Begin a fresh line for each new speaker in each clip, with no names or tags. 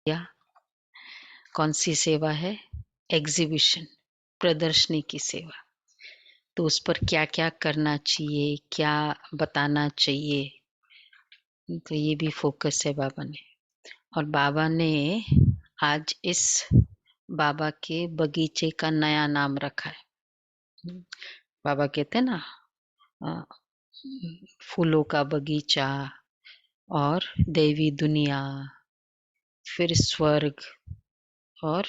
या कौन सी सेवा है? एग्जीबिशन, प्रदर्शनी की सेवा। तो उस पर क्या-क्या करना चाहिए, क्या बताना चाहिए, तो ये भी फोकस है बाबा ने। और बाबा ने आज इस बाबा के बगीचे का नया नाम रखा है। बाबा कहते हैं ना अ, फूलों का बगीचा और देवी दुनिया, फिर स्वर्ग, और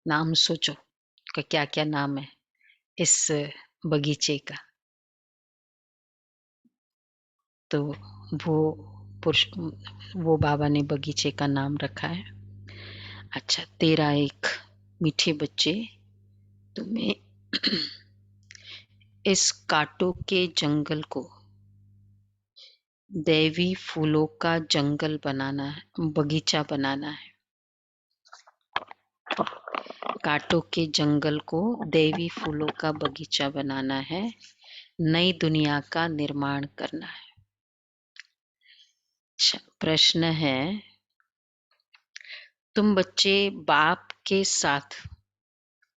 नाम सोचो का क्या-क्या नाम है इस बगीचे का। तो वो पुरुष वो बाबा ने बगीचे का नाम रखा है। अच्छा, तेरा एक मीठे बच्चे, तुम्हें इस कांटों के जंगल को दैवी फूलों का जंगल बनाना है, बगीचा बनाना है। कांटों के जंगल को दैवी फूलों का बगीचा बनाना है, नई दुनिया का निर्माण करना है। अच्छा, प्रश्न है, तुम बच्चे बाप के साथ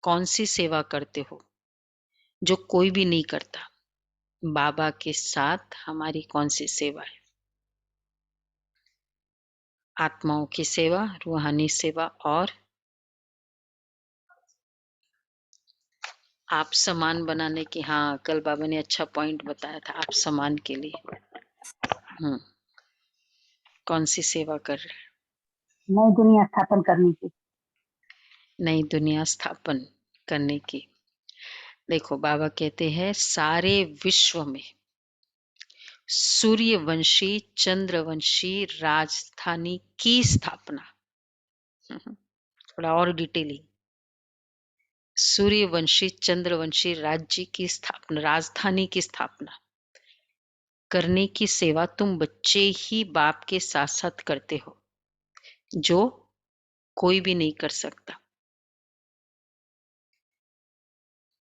कौन सी सेवा करते हो जो कोई भी नहीं करता? बाबा के साथ हमारी कौन सी सेवा है? आत्माओं की सेवा, रूहानी सेवा और आप समान बनाने की। हाँ, कल बाबा ने अच्छा पॉइंट बताया था, आप समान के लिए। कौन सी सेवा कर रहे हैं?
नई दुनिया स्थापन करने की।
नई दुनिया स्थापन करने की। देखो, बाबा कहते हैं सारे विश्व में सूर्यवंशी चंद्रवंशी राजधानी की स्थापना। थोड़ा और डिटेलिंग, सूर्यवंशी चंद्रवंशी राज्य की स्थापना, राजधानी की स्थापना करने की सेवा तुम बच्चे ही बाप के साथ साथ करते हो, जो कोई भी नहीं कर सकता।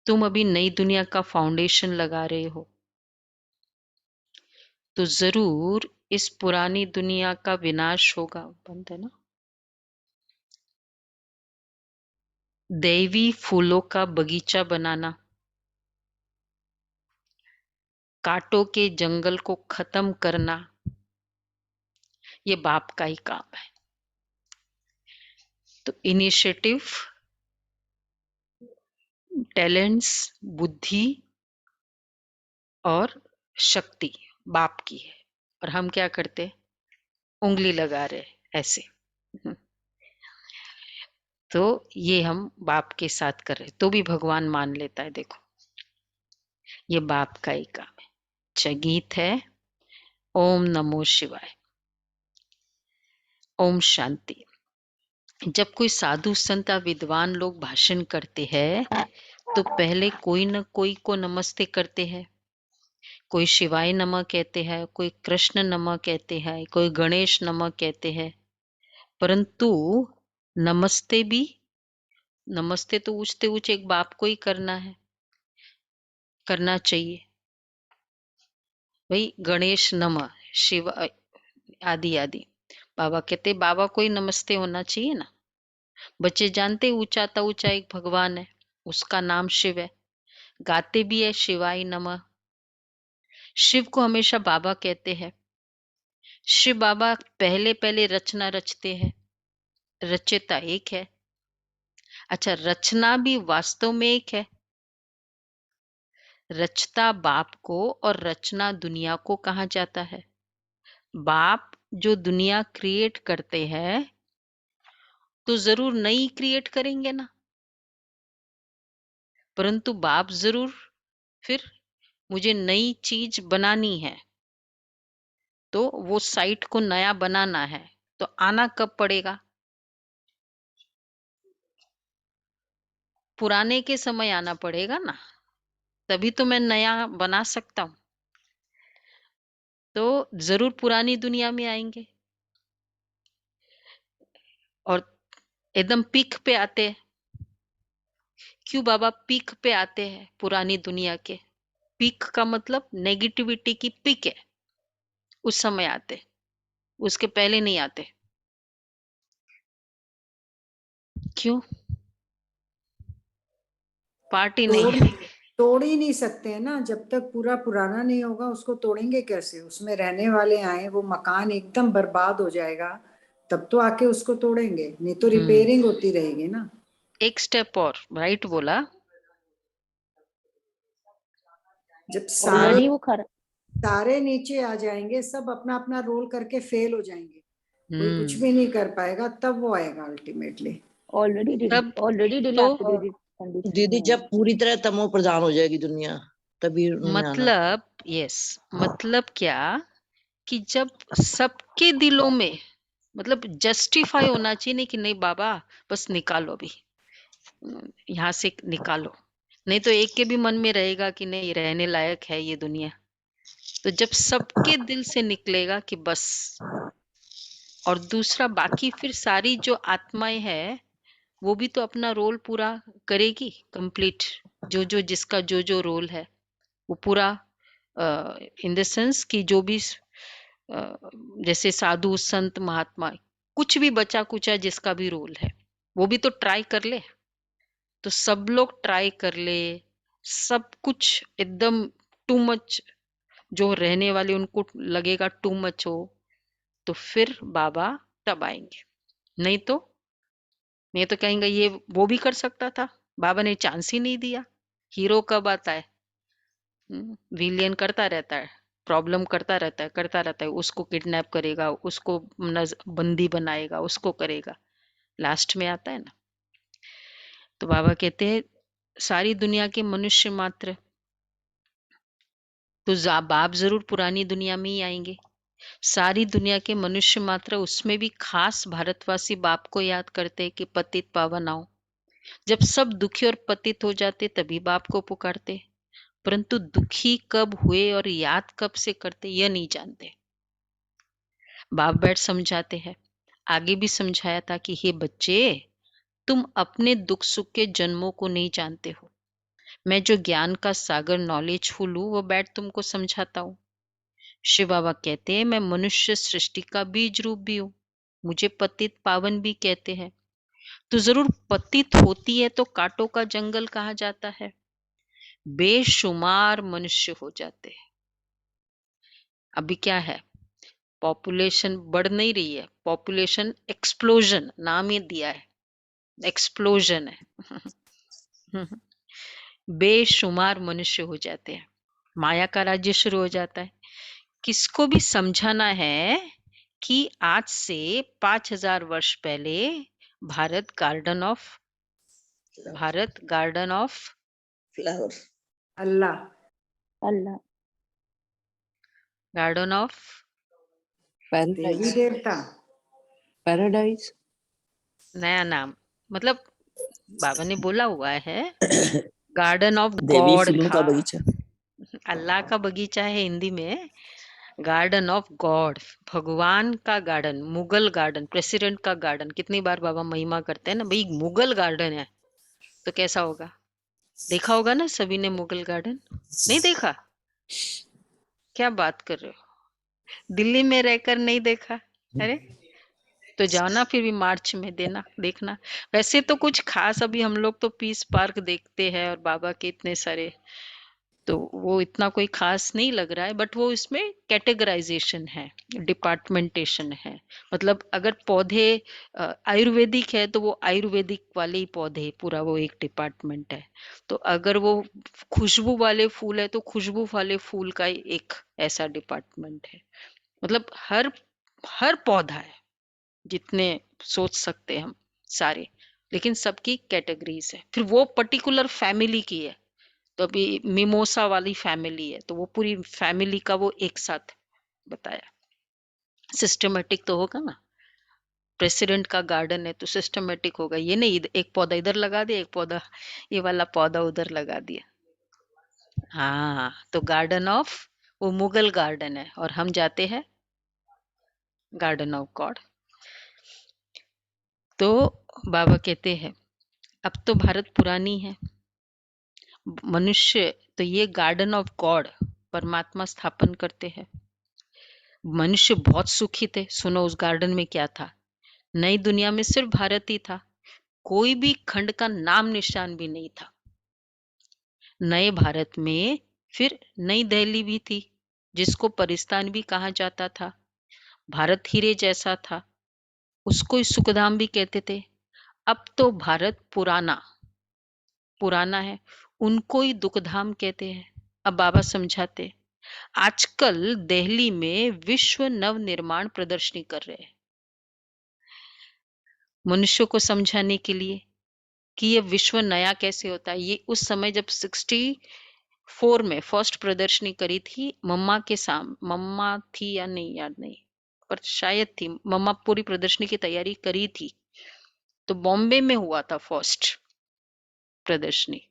तुम अभी नई दुनिया का फाउंडेशन लगा रहे हो, तो जरूर इस पुरानी दुनिया का विनाश होगा। बंद है ना? दैवी फूलों का बगीचा बनाना, कांटों के जंगल को खत्म करना, ये बाप का ही काम है। तो इनिशिएटिव, टैलेंट्स, बुद्धि और शक्ति बाप की है, और हम क्या करते? उंगली लगा रहे ऐसे। तो ये हम बाप के साथ कर रहे, तो भी भगवान मान लेता है। देखो, ये बाप का ही काम है। अच्छा, गीत है ओम नमो शिवाय। ओम शांति। जब कोई साधु संत या विद्वान लोग भाषण करते हैं, तो पहले कोई न कोई को नमस्ते करते हैं। कोई शिवाय नमः कहते हैं, कोई कृष्ण नमः कहते हैं, कोई गणेश नमः कहते हैं। परंतु नमस्ते भी, नमस्ते तो ऊंचते ऊंचे एक बाप को ही करना है, करना चाहिए। भाई गणेश नमः, शिव आदि आदि। बाबा कहते बाबा को ही नमस्ते होना चाहिए ना। बच्चे जानते ऊंचा ऊंचा एक भगवान है, उसका नाम शिव है, गाते भी है शिवाय नमः। शिव को हमेशा बाबा कहते हैं। शिव बाबा पहले पहले रचना रचते हैं, रचयिता एक है। अच्छा, रचना भी वास्तव में एक है। रचता बाप को और रचना दुनिया को कहा जाता है। बाप जो दुनिया क्रिएट करते हैं, तो जरूर नई क्रिएट करेंगे ना, परंतु बाप जरूर फिर मुझे नई चीज बनानी है, तो वो साइट को नया बनाना है, तो आना कब पड़ेगा? पुराने के समय आना पड़ेगा ना, तभी तो मैं नया बना सकता हूं। तो जरूर पुरानी दुनिया में आएंगे और एकदम पीक पे आते हैं। क्यों बाबा पीक पे आते हैं पुरानी दुनिया के? पीक का मतलब नेगेटिविटी की पीक है, उस समय आते, उसके पहले नहीं आते। क्यों? पार्टी
तोड़
नहीं?
तोड़ ही नहीं सकते हैं ना, जब तक पूरा पुराना नहीं होगा उसको तोड़ेंगे कैसे? उसमें रहने वाले आए, वो मकान एकदम बर्बाद हो जाएगा, तब तो आके उसको तोड़ेंगे, नहीं तो रिपेयरिंग होती रहेगी ना।
एक स्टेप और राइट बोला।
जब
ऑलरेडी वो खरा
सारे नीचे आ जाएंगे, सब अपना अपना रोल करके फेल हो जाएंगे, कोई कुछ भी नहीं कर पाएगा, तब वो आएगा अल्टीमेटली।
तब
ऑलरेडी
तो
डिलैपिडेटेड कंडीशन
दीदी
में
जब
है।
पूरी तरह तमो प्रधान हो जाएगी दुनिया, तभी उन्होंने आना।
मतलब यस, मतलब क्या कि जब सबके दिलों में मतलब जस्टिफाई होना चाहिए, नहीं कि नहीं बाबा बस निकालो अभी, यहाँ से निकालो, नहीं तो एक के भी मन में रहेगा कि नहीं रहने लायक है ये दुनिया। तो जब सबके दिल से निकलेगा कि बस, और दूसरा बाकी फिर सारी जो आत्माएं है वो भी तो अपना रोल पूरा करेगी कंप्लीट, जो जो जिसका जो जो रोल है वो पूरा, इन द सेंस कि जो भी जैसे साधु संत महात्मा, कुछ भी बचा कुचा जिसका भी रोल है वो भी तो ट्राई कर ले। तो सब लोग ट्राई कर ले, सब कुछ एकदम टू मच, जो रहने वाले उनको लगेगा टू मच हो, तो फिर बाबा तब आएंगे। नहीं तो कहेंगे ये वो भी कर सकता था, बाबा ने चांस ही नहीं दिया। हीरो कब आता है? विलियन करता रहता है, प्रॉब्लम करता रहता है, उसको किडनैप करेगा, उसको बंदी बनाएगा, उसको करेगा, लास्ट में आता है ना। तो बाबा कहते हैं सारी दुनिया के मनुष्य मात्र, तो बाप जरूर पुरानी दुनिया में ही आएंगे। सारी दुनिया के मनुष्य मात्र, उसमें भी खास भारतवासी बाप को याद करते कि पतित पावन आओ। जब सब दुखी और पतित हो जाते तभी बाप को पुकारते, परंतु दुखी कब हुए और याद कब से करते यह नहीं जानते। बाप बैठ समझाते हैं, आगे भी समझाया था कि हे बच्चे, तुम अपने दुख सुख के जन्मों को नहीं जानते हो। मैं जो ज्ञान का सागर नॉलेज फुल हूं वो बैठ तुमको समझाता हूँ। शिव बाबा कहते हैं मैं मनुष्य सृष्टि का बीज रूप भी हूँ, मुझे पतित पावन भी कहते हैं। तो जरूर पतित होती है तो कांटों का जंगल कहा जाता है, बेशुमार मनुष्य हो जाते हैं। अभी क्या है, पॉपुलेशन बढ़ नहीं रही है, पॉपुलेशन एक्सप्लोजन नाम ही दिया है, एक्सप्लोजन है। बेशुमार मनुष्य हो जाते हैं, माया का राज्य शुरू हो जाता है। किसको भी समझाना है कि आज से 5000 वर्ष पहले Bharat garden of
flower,
Allah
Allah
garden of
देवी देवता
पैराडाइज
नया नाम, मतलब बाबा ने बोला हुआ है गार्डन ऑफ
देवी
गॉड
फूलों
था।
का बगीचा।
अल्लाह का बगीचा है हिंदी में, गार्डन ऑफ गॉड, भगवान का गार्डन, मुगल गार्डन, प्रेसिडेंट का गार्डन। कितनी बार बाबा महिमा करते हैं ना भाई, मुगल गार्डन है तो कैसा होगा। देखा होगा ना सभी ने मुगल गार्डन, नहीं देखा? क्या बात कर रहे हो, दिल्ली में रहकर नहीं देखा? अरे तो जाओ ना फिर भी मार्च में देना देखना। वैसे तो कुछ खास, अभी हम लोग तो पीस पार्क देखते हैं और बाबा के इतने सारे, तो वो इतना कोई खास नहीं लग रहा है, बट वो इसमें कैटेगराइजेशन है, डिपार्टमेंटेशन है। मतलब अगर पौधे आयुर्वेदिक है तो वो आयुर्वेदिक वाले ही पौधे, पूरा वो एक डिपार्टमेंट है। तो अगर वो खुशबू वाले फूल है तो खुशबू वाले फूल का ही एक ऐसा डिपार्टमेंट है। मतलब हर हर पौधा है, जितने सोच सकते हैं हम सारे, लेकिन सबकी कैटेगरीज है, फिर वो पर्टिकुलर फैमिली की है। तो अभी मिमोसा वाली फैमिली है तो वो पूरी फैमिली का वो एक साथ बताया। सिस्टमेटिक तो होगा ना, प्रेसिडेंट का गार्डन है तो सिस्टमेटिक होगा, ये नहीं एक पौधा इधर लगा दिया, एक पौधा ये वाला पौधा उधर लगा दिया। हाँ तो गार्डन ऑफ, वो मुगल गार्डन है और हम जाते हैं गार्डन ऑफ गॉड। तो बाबा कहते हैं अब तो भारत पुरानी है, मनुष्य तो ये गार्डन ऑफ गॉड परमात्मा स्थापन करते हैं। मनुष्य बहुत सुखी थे, सुनो उस गार्डन में क्या था, नई दुनिया में सिर्फ भारत ही था, कोई भी खंड का नाम निशान भी नहीं था। नए भारत में फिर नई दिल्ली भी थी, जिसको परिस्तान भी कहा जाता था। भारत हीरे जैसा था, उसको सुखधाम भी कहते थे। अब तो भारत पुराना है, उनको ही दुखधाम कहते हैं। अब बाबा समझाते, आजकल दिल्ली में विश्व नव निर्माण प्रदर्शनी कर रहे हैं, मनुष्य को समझाने के लिए कि ये विश्व नया कैसे होता है। ये उस समय जब 64 में फर्स्ट प्रदर्शनी करी थी, मम्मा के सामने, मम्मा थी या नहीं याद नहीं, पर शायद थी, मम्मा पूरी प्रदर्शनी की तैयारी करी थी। तो बॉम्बे में हुआ था फर्स्ट प्रदर्शनी,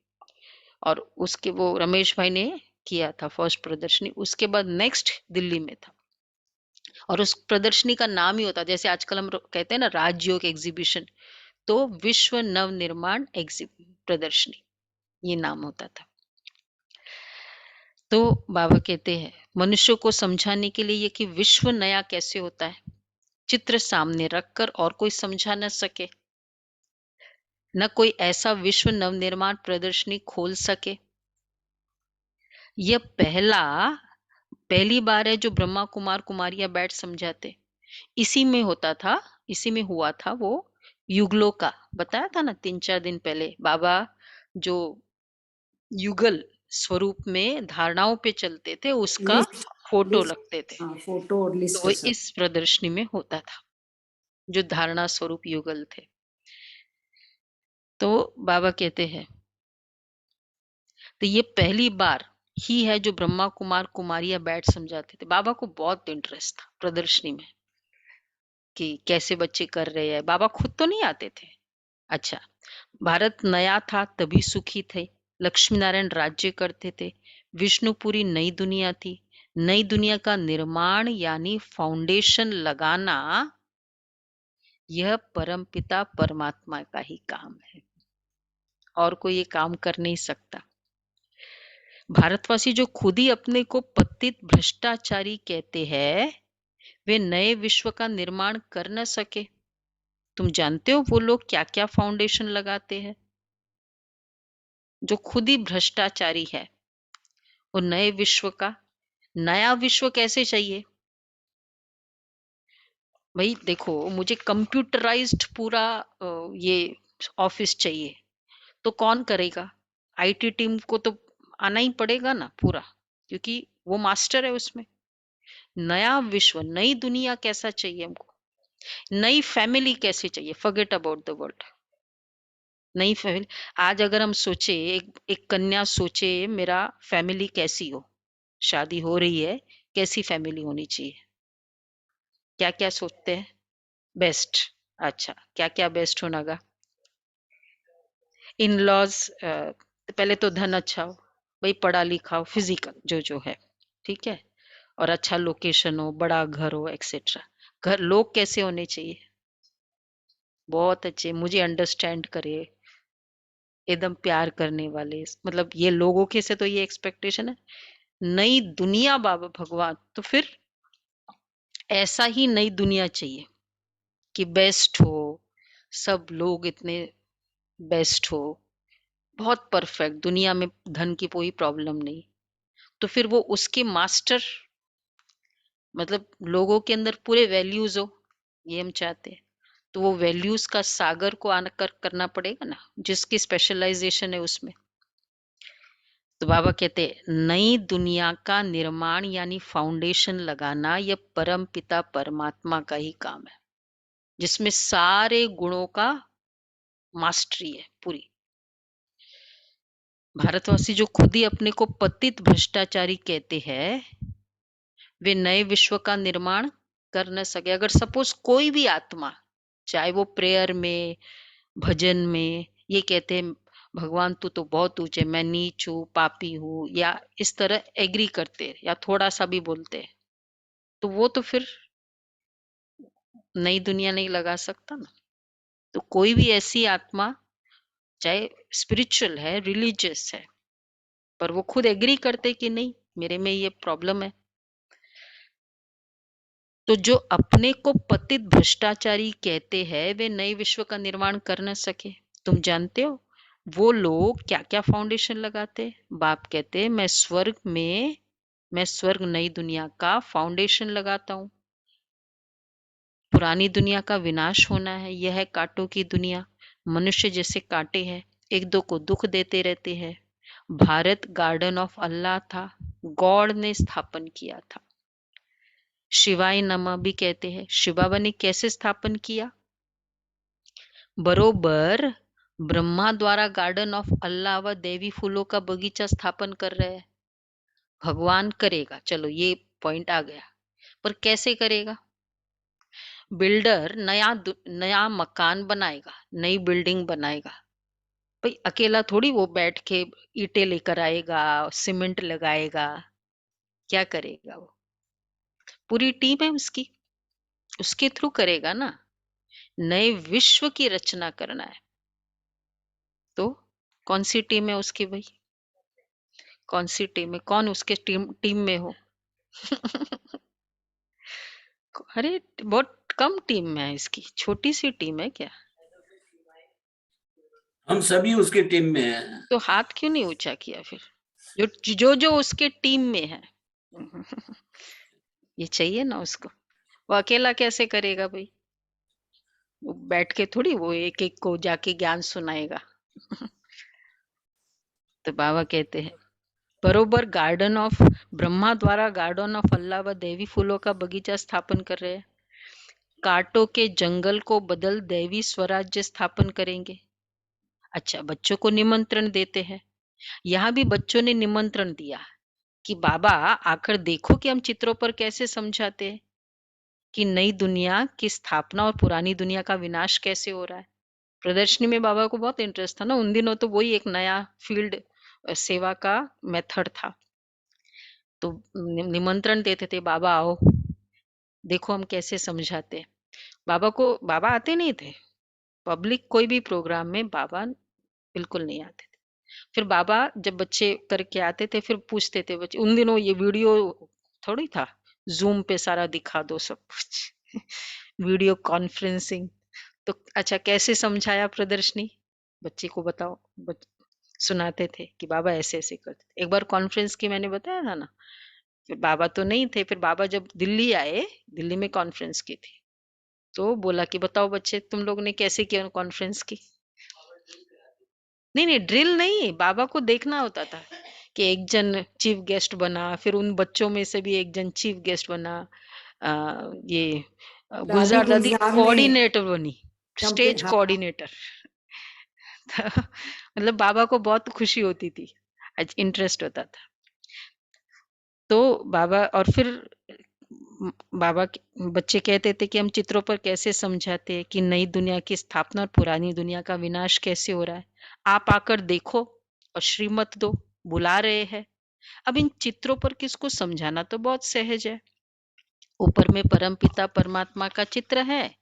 और उसके वो रमेश भाई ने किया था फर्स्ट प्रदर्शनी। उसके बाद नेक्स्ट दिल्ली में था, और उस प्रदर्शनी का नाम ही होता, जैसे आजकल हम कहते हैं ना राजयोग एग्जीबिशन, तो विश्व नव निर्माण प्रदर्शनी ये नाम होता था। तो बाबा कहते हैं मनुष्य को समझाने के लिए ये कि विश्व नया कैसे होता है, चित्र सामने रखकर और कोई समझा न सके, न कोई ऐसा विश्व नवनिर्माण प्रदर्शनी खोल सके। यह पहली बार है जो ब्रह्मा कुमार कुमारियां बैठ समझाते। इसी में हुआ था वो युगलों का, बताया था ना 3-4 दिन पहले बाबा, जो युगल स्वरूप में धारणाओं पे चलते थे, उसका फोटो लगते थे।
हाँ, फोटो और
तो
लिस्ट
वो
सब।
इस प्रदर्शनी में होता था, जो धारणा स्वरूप युगल थे। तो बाबा कहते हैं, तो ये पहली बार ही है जो ब्रह्मा कुमार कुमारियां बैठ समझाते थे। बाबा को बहुत इंटरेस्ट था प्रदर्शनी में कि कैसे बच्चे कर रहे हैं। बाबा खुद तो नहीं आते थे। अच्छा, भारत नया था तभी सुखी थे, लक्ष्मी नारायण राज्य करते थे, विष्णुपुरी नई दुनिया थी। नई दुनिया का निर्माण यानी फाउंडेशन लगाना, यह परमपिता परमात्मा का ही काम है, और कोई ये काम कर नहीं सकता। भारतवासी जो खुद ही अपने को पतित भ्रष्टाचारी कहते हैं, वे नए विश्व का निर्माण कर न सके। तुम जानते हो वो लोग क्या क्या फाउंडेशन लगाते हैं, जो खुद ही भ्रष्टाचारी है। और नया विश्व कैसे चाहिए भाई? देखो, मुझे कंप्यूटराइज्ड पूरा ये ऑफिस चाहिए, तो कौन करेगा? आईटी टीम को तो आना ही पड़ेगा ना पूरा, क्योंकि वो मास्टर है उसमें। नया विश्व, नई दुनिया कैसा चाहिए हमको? नई फैमिली कैसे चाहिए? Forget about the world. नई फैमिली, आज अगर हम सोचे, एक कन्या सोचे मेरा फैमिली कैसी हो, शादी हो रही है, कैसी फैमिली होनी चाहिए, क्या क्या सोचते हैं? बेस्ट। अच्छा, क्या क्या बेस्ट होना गा? इन लॉज, पहले तो धन अच्छा हो भाई, पढ़ा लिखा हो, फिजिकल जो है, ठीक है, और अच्छा लोकेशन हो, बड़ा घर हो, एक्सेट्रा। घर, लोग कैसे होने चाहिए? बहुत अच्छे, मुझे अंडरस्टैंड करे, एकदम प्यार करने वाले, मतलब ये लोगों के से तो ये एक्सपेक्टेशन है। नई दुनिया बाबा भगवान, तो फिर ऐसा ही नई दुनिया चाहिए कि बेस्ट हो, सब लोग इतने बेस्ट हो, बहुत परफेक्ट, दुनिया में धन की कोई प्रॉब्लम नहीं। तो फिर वो उसके मास्टर, मतलब लोगों के अंदर पूरे वैल्यूज हो, ये हम चाहते हैं। तो वो वैल्यूज का सागर को आकर करना पड़ेगा ना, जिसकी स्पेशलाइजेशन है उसमें। तो बाबा कहते हैं नई दुनिया का निर्माण यानी फाउंडेशन लगाना, यह परम पिता परमात्मा का ही काम है, जिसमें सारे गुणों का मास्टरी है पूरी। भारतवासी जो खुद ही अपने को पतित भ्रष्टाचारी कहते हैं, वे नए विश्व का निर्माण कर न सके। अगर सपोज कोई भी आत्मा, चाहे वो प्रेयर में, भजन में, ये कहते हैं भगवान तू तो बहुत ऊंचे, मैं नीच हूँ, पापी हूँ, या इस तरह एग्री करते या थोड़ा सा भी बोलते हैं, तो वो तो फिर नई दुनिया नहीं लगा सकता ना। तो कोई भी ऐसी आत्मा, चाहे स्पिरिचुअल है, रिलीजियस है, पर वो खुद एग्री करते कि नहीं मेरे में ये प्रॉब्लम है, तो जो अपने को पतित भ्रष्टाचारी कहते हैं, वे नए विश्व का निर्माण कर न सके। तुम जानते हो वो लोग क्या क्या फाउंडेशन लगाते? बाप कहते मैं स्वर्ग नई दुनिया का फाउंडेशन लगाता हूँ। पुरानी दुनिया का विनाश होना है, यह है कांटों की दुनिया। मनुष्य जैसे कांटे हैं, एक दो को दुख देते रहते हैं। भारत गार्डन ऑफ अल्लाह था, गॉड ने स्थापन किया था। शिवाय नमः भी कहते हैं। शिव बाबा ने कैसे स्थापन किया? बरोबर ब्रह्मा द्वारा गार्डन ऑफ अल्लाह व देवी फूलों का बगीचा स्थापन कर रहे हैं। भगवान करेगा, चलो ये पॉइंट आ गया, पर कैसे करेगा? बिल्डर नया मकान बनाएगा, नई बिल्डिंग बनाएगा। भाई अकेला थोड़ी वो बैठ के ईंटें लेकर आएगा, सीमेंट लगाएगा, क्या करेगा वो? पूरी टीम है उसकी, उसके थ्रू करेगा ना। नए विश्व की रचना करना है तो कौन सी टीम है उसकी भाई? कौन सी टीम है? कौन उसके टीम में हो? अरे बहुत कम टीम है इसकी, छोटी सी टीम है क्या?
हम सभी उसके टीम में हैं।
तो हाथ क्यों नहीं ऊंचा किया फिर? जो उसके टीम में है ये चाहिए ना उसको। वो अकेला कैसे करेगा भाई? वो बैठ के थोड़ी वो एक एक को जाके ज्ञान सुनाएगा तो बाबा कहते हैं बरोबर गार्डन ऑफ ब्रह्मा द्वारा गार्डन ऑफ अल्लाह व देवी फूलों का बगीचा स्थापन कर रहे हैं। कांटों के जंगल को बदल देवी स्वराज्य स्थापन करेंगे। अच्छा, बच्चों को निमंत्रण देते हैं। यहाँ भी बच्चों ने निमंत्रण दिया कि बाबा आकर देखो कि हम चित्रों पर कैसे समझाते हैं कि नई दुनिया की स्थापना और पुरानी दुनिया का विनाश कैसे हो रहा है। प्रदर्शनी में बाबा को बहुत इंटरेस्ट था ना उन दिनों, तो वही एक नया फील्ड सेवा का मेथड था। तो निमंत्रण देते थे, बाबा आओ देखो हम कैसे समझाते हैं। बाबा आते नहीं थे पब्लिक कोई भी प्रोग्राम में, बाबा बिल्कुल नहीं आते थे। फिर बाबा जब बच्चे करके आते थे फिर पूछते थे बच्चे, उन दिनों ये वीडियो थोड़ी था, जूम पे सारा दिखा दो सब कुछ वीडियो कॉन्फ्रेंसिंग। तो अच्छा कैसे समझाया प्रदर्शनी, बच्चे को बताओ। सुनाते थे कि बाबा ऐसे ऐसे करते थे। एक बार कॉन्फ्रेंस की मैंने बताया था ना, फिर बाबा तो नहीं थे, फिर बाबा जब दिल्ली आए, दिल्ली में कॉन्फ्रेंस की थी, तो बोला कि बताओ बच्चे तुम लोग ने कैसे किया कॉन्फ्रेंस की। नहीं ड्रिल नहीं, बाबा को देखना होता था कि एक जन चीफ गेस्ट बना, फिर उन बच्चों में से भी एक जन चीफ गेस्ट बना। ये
दादी
गुलजार दादी
गुलजार ने
कोऑर्डिनेटर बनी, स्टेज
हाँ,
कोऑर्डिनेटर मतलब बाबा को बहुत खुशी होती थी, इंटरेस्ट होता था। तो बाबा और फिर बच्चे कहते थे कि हम चित्रों पर कैसे समझाते हैं कि नई दुनिया की स्थापना और पुरानी दुनिया का विनाश कैसे हो रहा है। आप आकर देखो और श्रीमत दो, बुला रहे हैं। अब इन चित्रों पर किसको समझाना तो बहुत सहज है। ऊपर में परमपिता परमात्मा का चित्र है,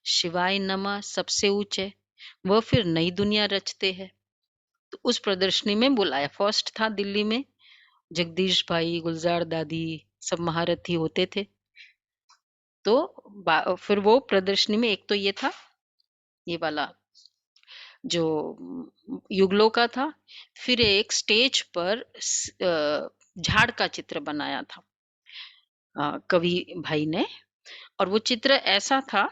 शिवाय नमः सबसे ऊंचे, वह फिर नई दुनिया रचते हैं। तो उस प्रदर्शनी में बुलाया, फर्स्ट था दिल्ली में, जगदीश भाई, गुलजार दादी सब महारथी होते थे। तो फिर वो प्रदर्शनी में एक तो ये था, ये वाला जो युगलों का था, फिर एक स्टेज पर झाड़ का चित्र बनाया था कवि भाई ने। और वो चित्र ऐसा था,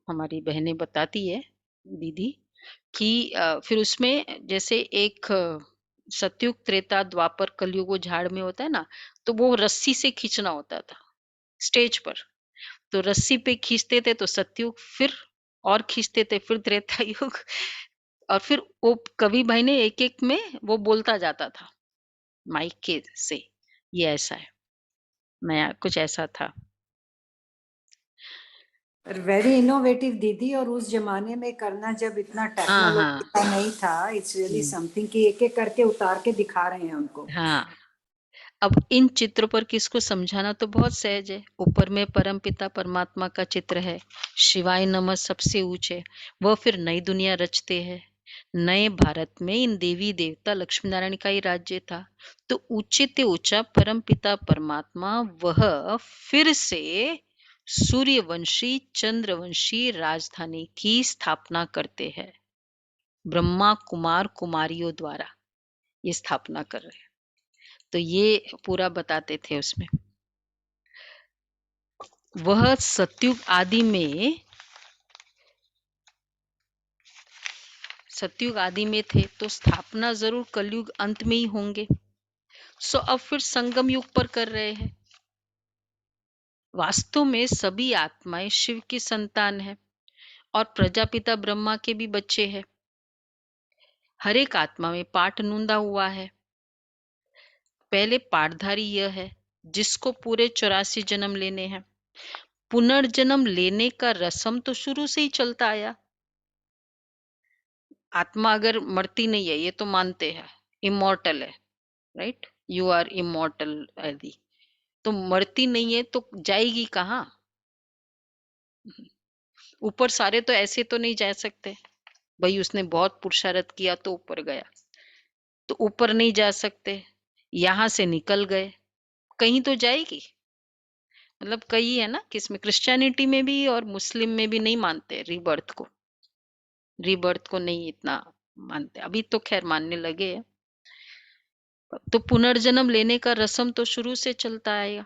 हमारी बहनें बताती है दीदी कि फिर उसमें जैसे एक सतयुग त्रेता द्वापर कलयुग वो झाड़ में होता है ना, तो वो रस्सी से खींचना होता था स्टेज पर। तो रस्सी पे खींचते थे तो सतयुग, फिर और खींचते थे फिर त्रेता युग, और फिर वो कवि भाई ने एक एक में वो बोलता जाता था माइक के से, ये ऐसा है, नया कुछ ऐसा था।
वेरी इनोवेटिव दीदी। और उस जमाने में करना जब इतना
हाँ
टेक्नोलॉजी
हाँ
का नहीं था, इट्स रियली समथिंग कि एक एक करके उतार के दिखा रहे हैं उनको।
हाँ। अब इन चित्रों पर किसको समझाना तो बहुत सहज है। ऊपर में परमपिता परमात्मा का चित्र है, शिवाय नमः सबसे ऊंचे, वह फिर नई दुनिया रचते हैं। नए भारत में इन देवी देवता लक्ष्मी नारायण का ही राज्य था। तो ऊंचे ते ऊंचा परमपिता परमात्मा वह फिर से सूर्यवंशी चंद्रवंशी राजधानी की स्थापना करते हैं। ब्रह्मा कुमार कुमारियों द्वारा ये स्थापना कर रहे हैं। तो ये पूरा बताते थे उसमें। वह सतयुग आदि में थे, तो स्थापना जरूर कलयुग अंत में ही होंगे। सो अब फिर संगम युग पर कर रहे हैं। वास्तव में सभी आत्माएं शिव की संतान है और प्रजापिता ब्रह्मा के भी बच्चे हैं। हर एक आत्मा में पाठ नूंदा हुआ है। पहले पाठधारी यह है जिसको पूरे 84 जन्म लेने हैं। पुनर्जन्म लेने का रस्म तो शुरू से ही चलता आया। आत्मा अगर मरती नहीं है, ये तो मानते हैं, इमॉर्टल है, राइट, यू आर इमॉर्टल। यदि तो मरती नहीं है तो जाएगी कहाँ? ऊपर सारे तो ऐसे तो नहीं जा सकते भाई, उसने बहुत पुरुषार्थ किया तो ऊपर गया, तो ऊपर नहीं जा सकते। यहां से निकल गए, कहीं तो जाएगी। मतलब कई है ना, किसमें, क्रिश्चियनिटी में भी और मुस्लिम में भी नहीं मानते रीबर्थ को नहीं इतना मानते। अभी तो खैर मानने लगे हैं। तो पुनर्जन्म लेने का रस्म तो शुरू से चलता आएगा।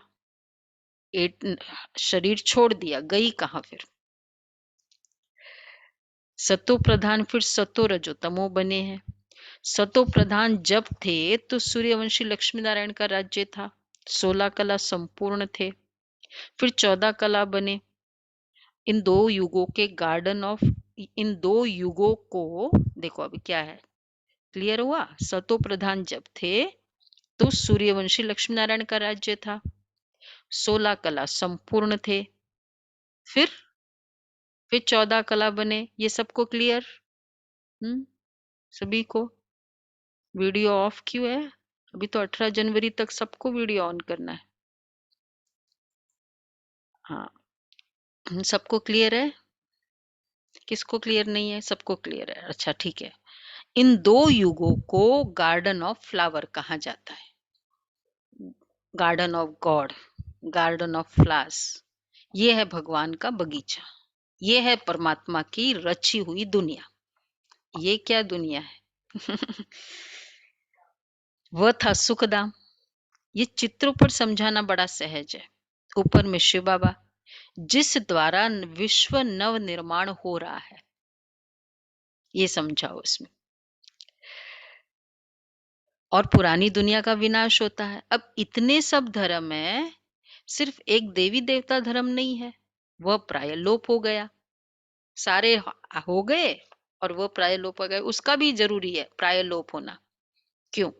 शरीर छोड़ दिया, गई कहाँ फिर? सतो प्रधान फिर सतो रजो तमो बने हैं। सतो प्रधान जब थे तो सूर्यवंशी लक्ष्मी नारायण का राज्य था, 16 कला संपूर्ण थे। फिर 14 कला बने। इन दो युगों को देखो अभी क्या है, क्लियर हुआ? सतो प्रधान जब थे तो सूर्यवंशी लक्ष्मी नारायण का राज्य था, 16 कला संपूर्ण थे। फिर 14 कला बने। ये सबको क्लियर? सभी को? वीडियो ऑफ क्यों है? अभी तो 18 जनवरी तक सबको वीडियो ऑन करना है। हाँ, सबको क्लियर है? किसको क्लियर नहीं है? सबको क्लियर है, अच्छा ठीक है। इन दो युगों को गार्डन ऑफ फ्लावर कहा जाता है, garden of God, garden of flowers. ये है भगवान का बगीचा, ये है परमात्मा की रची हुई दुनिया। ये क्या दुनिया है? वह था सुखधाम। ये चित्रों पर समझाना बड़ा सहज है। ऊपर में शिव बाबा जिस द्वारा विश्व नव निर्माण हो रहा है, ये समझाओ इसमें। और पुरानी दुनिया का विनाश होता है। अब इतने सब धर्म है, सिर्फ एक देवी देवता धर्म नहीं है, वह प्राय लोप हो गया। सारे हो गए और वह प्राय लोप हो गए, उसका भी जरूरी है प्राय लोप होना। क्यों?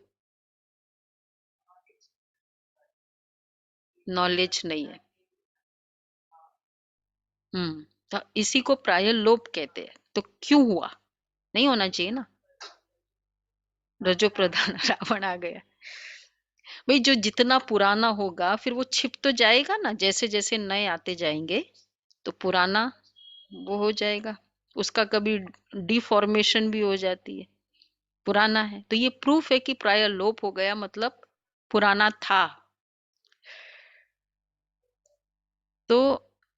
नॉलेज नहीं है। तो इसी को प्राय लोप कहते हैं। तो क्यों हुआ? नहीं होना चाहिए ना। रजो प्रधान रावण आ गया भाई। जो जितना पुराना होगा फिर वो छिप तो जाएगा ना, जैसे जैसे नए आते जाएंगे तो पुराना वो हो जाएगा, उसका कभी डिफॉर्मेशन भी हो जाती है, पुराना है। तो ये प्रूफ है कि प्राय लोप हो गया, मतलब पुराना था। तो